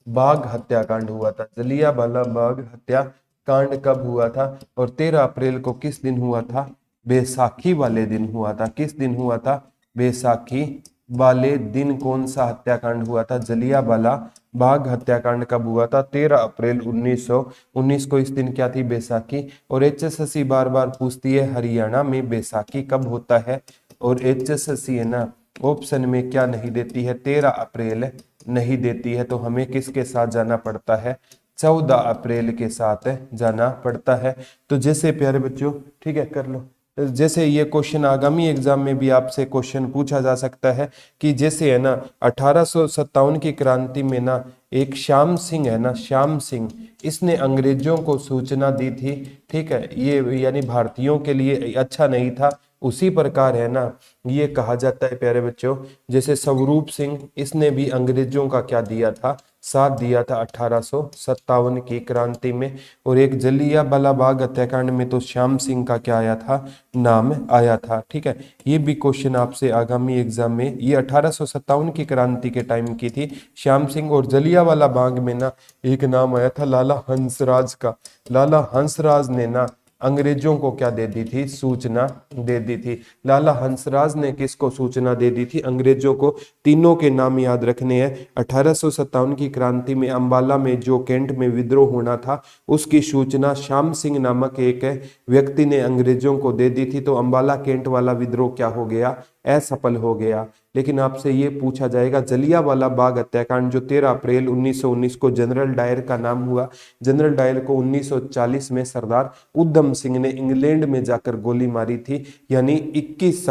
बाग हत्याकांड हुआ था। जलियांवाला बाग हत्याकांड कब हुआ था? और 13 अप्रैल को किस दिन हुआ था? बैसाखी वाले दिन हुआ था। किस दिन हुआ था? बैसाखी वाले दिन कौन सा हत्याकांड हुआ था? जलियांवाला बाग हत्याकांड कब हुआ था? 13 अप्रैल 1919 को। इस दिन क्या थी? बैसाखी। और एचएसएससी बार बार पूछती है हरियाणा में बैसाखी कब होता है? और एचएसएससी है ना ऑप्शन में क्या नहीं देती है? 13 अप्रैल नहीं देती है। तो हमें किसके साथ जाना पड़ता है? 14 अप्रैल के साथ जाना पड़ता है। तो जैसे प्यारे बच्चों, ठीक है कर लो, जैसे ये क्वेश्चन आगामी एग्जाम में भी आपसे क्वेश्चन पूछा जा सकता है कि जैसे है ना 1857 की क्रांति में ना एक श्याम सिंह है ना, श्याम सिंह, इसने अंग्रेजों को सूचना दी थी। ठीक है, ये यानी भारतीयों के लिए अच्छा नहीं था। उसी प्रकार है ना ये कहा जाता है प्यारे बच्चों, जैसे स्वरूप सिंह, इसने भी अंग्रेजों का क्या दिया था? साथ दिया था 1857 की क्रांति में। और एक जलियांवाला बाग हत्याकांड में तो श्याम सिंह का क्या आया था? नाम आया था। ठीक है, ये भी क्वेश्चन आपसे आगामी एग्जाम में, ये 1857 की क्रांति के टाइम की थी श्याम सिंह। और जलियांवाला बाग में ना एक नाम आया था लाला हंसराज का। लाला हंसराज ने ना अंग्रेजों को क्या दे दी थी? सूचना दे दी थी। लाला हंसराज ने किसको सूचना दे दी थी? अंग्रेजों को। तीनों के नाम याद रखने हैं। 1857 की क्रांति में अंबाला में जो कैंट में विद्रोह होना था उसकी सूचना श्याम सिंह नामक एक व्यक्ति ने अंग्रेजों को दे दी थी। तो अंबाला कैंट वाला विद्रोह क्या हो गया? असफल हो गया। लेकिन आपसे ये पूछा जाएगा जलियांवाला बाग हत्याकांड जो 13 अप्रैल 1919 को जनरल डायर का नाम हुआ। जनरल डायर को 1940 में सरदार उधम सिंह ने इंग्लैंड में जाकर गोली मारी थी। यानी 21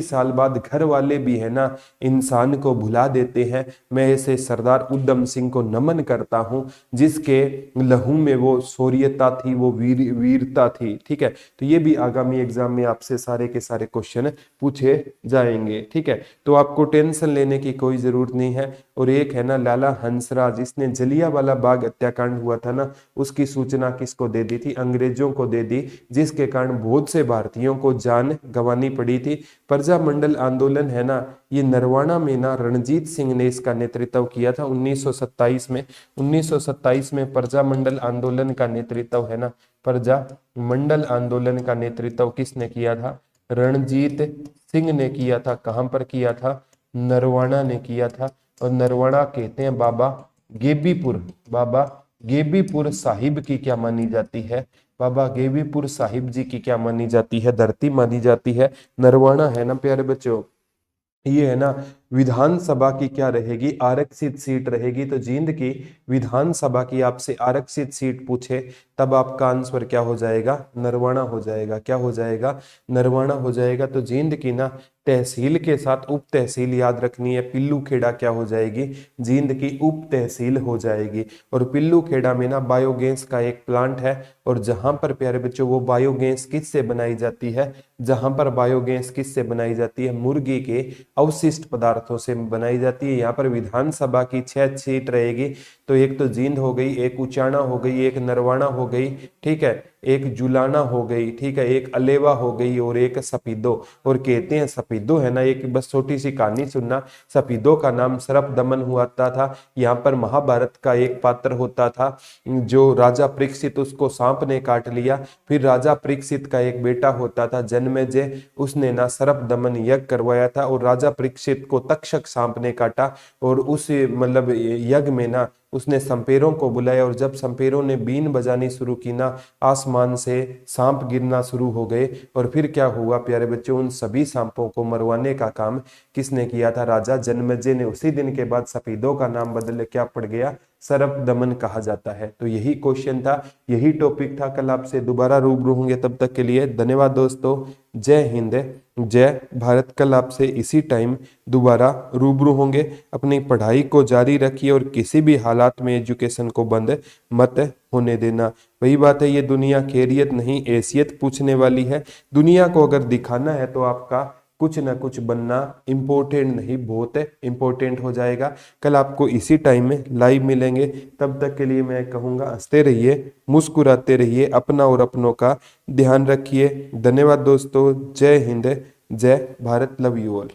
साल बाद घर वाले भी है ना इंसान को भुला देते हैं। मैं ऐसे सरदार उधम सिंह को नमन करता हूं जिसके लहू में वो शौर्यता थी, वो वीरता थी। ठीक है, तो ये भी आगामी एग्जाम में आपसे सारे के सारे क्वेश्चन पूछे जाएंगे। ठीक है, तो आपको टेंशन लेने की कोई जरूरत नहीं है। और एक है ना लाला हंसराज, इसने जलियांवाला बाग हत्याकांड हुआ था ना उसकी सूचना किसको दे दी थी? अंग्रेजों को दे दी, जिसके कारण बहुत से भारतीयों को जान गंवानी पड़ी थी। प्रजामंडल आंदोलन है ना ये नरवाना में ना रणजीत सिंह ने इसका नेतृत्व किया था 1927 में। 1927 में प्रजामंडल आंदोलन का नेतृत्व है ना, प्रजामंडल आंदोलन का नेतृत्व किसने किया था? रणजीत सिंह ने किया था। कहां पर किया था? नरवाना ने किया था। और नरवाना कहते हैं बाबा गेबीपुर साहिब की क्या मानी जाती है? बाबा गेबीपुर साहिब जी की क्या मानी जाती है? धरती मानी जाती है। नरवाना है ना प्यारे बच्चों, ये है ना विधानसभा की क्या रहेगी? आरक्षित सीट रहेगी। तो जींद की विधानसभा की आपसे आरक्षित सीट पूछे तब आपका आंसर क्या हो जाएगा? नरवाना हो जाएगा। क्या हो जाएगा? नरवाना हो जाएगा। तो जींद की ना तहसील के साथ उप तहसील याद रखनी है। पिल्लू खेड़ा क्या हो जाएगी? जींद की उप तहसील हो जाएगी। और पिल्लू खेड़ा में ना बायोगैस का एक प्लांट है। और जहां पर प्यारे बच्चों वो बायोगैस किससे बनाई जाती है? जहां पर बायोगैस किससे बनाई जाती है? मुर्गी के अवशिष्ट पदार्थों से बनाई जाती है। यहाँ पर विधानसभा की 6 सीट रहेगी। तो एक तो जींद हो गई, एक उचाना हो गई, एक नरवाना हो गई। ठीक है, एक जुलाना हो गई, ठीक है, एक अलेवा हो गई और एक सफीदो। और कहते हैं सफीदो है ना, एक बस छोटी सी कहानी सुनना। सफीदो का नाम सरप दमन हुआ था। यहाँ पर महाभारत का एक पात्र होता था जो राजा परीक्षित, उसको सांप ने काट लिया। फिर राजा परीक्षित का एक बेटा होता था जन्मेजय, उसने ना सरप दमन यज्ञ करवाया था और राजा परीक्षित को तक्षक सांप ने काटा। और उस मतलब यज्ञ में ना उसने संपेरों को बुलाया और जब संपेरों ने बीन बजानी शुरू की ना, आसमान से सांप गिरना शुरू हो गए। और फिर क्या हुआ प्यारे बच्चों, उन सभी सांपों को मरवाने का काम किसने किया था? राजा जन्मेजय ने। उसी दिन के बाद सफीदों का नाम बदल क्या पड़ गया? सरप दमन कहा जाता है। तो यही क्वेश्चन था, यही टॉपिक था। कल आपसे दोबारा रूबरू होंगे, तब तक के लिए धन्यवाद दोस्तों। जय हिंद, जय भारत। कल आपसे इसी टाइम दोबारा रूबरू होंगे। अपनी पढ़ाई को जारी रखिए और किसी भी हालात में एजुकेशन को बंद मत होने देना। वही बात है, ये दुनिया खैरियत नहीं हैसियत पूछने वाली है। दुनिया को अगर दिखाना है तो आपका कुछ ना कुछ बनना इम्पोर्टेंट नहीं, बहुत इम्पोर्टेंट हो जाएगा। कल आपको इसी टाइम में लाइव मिलेंगे। तब तक के लिए मैं कहूँगा हंसते रहिए, मुस्कुराते रहिए, अपना और अपनों का ध्यान रखिए। धन्यवाद दोस्तों। जय हिंद, जय भारत। Love you all.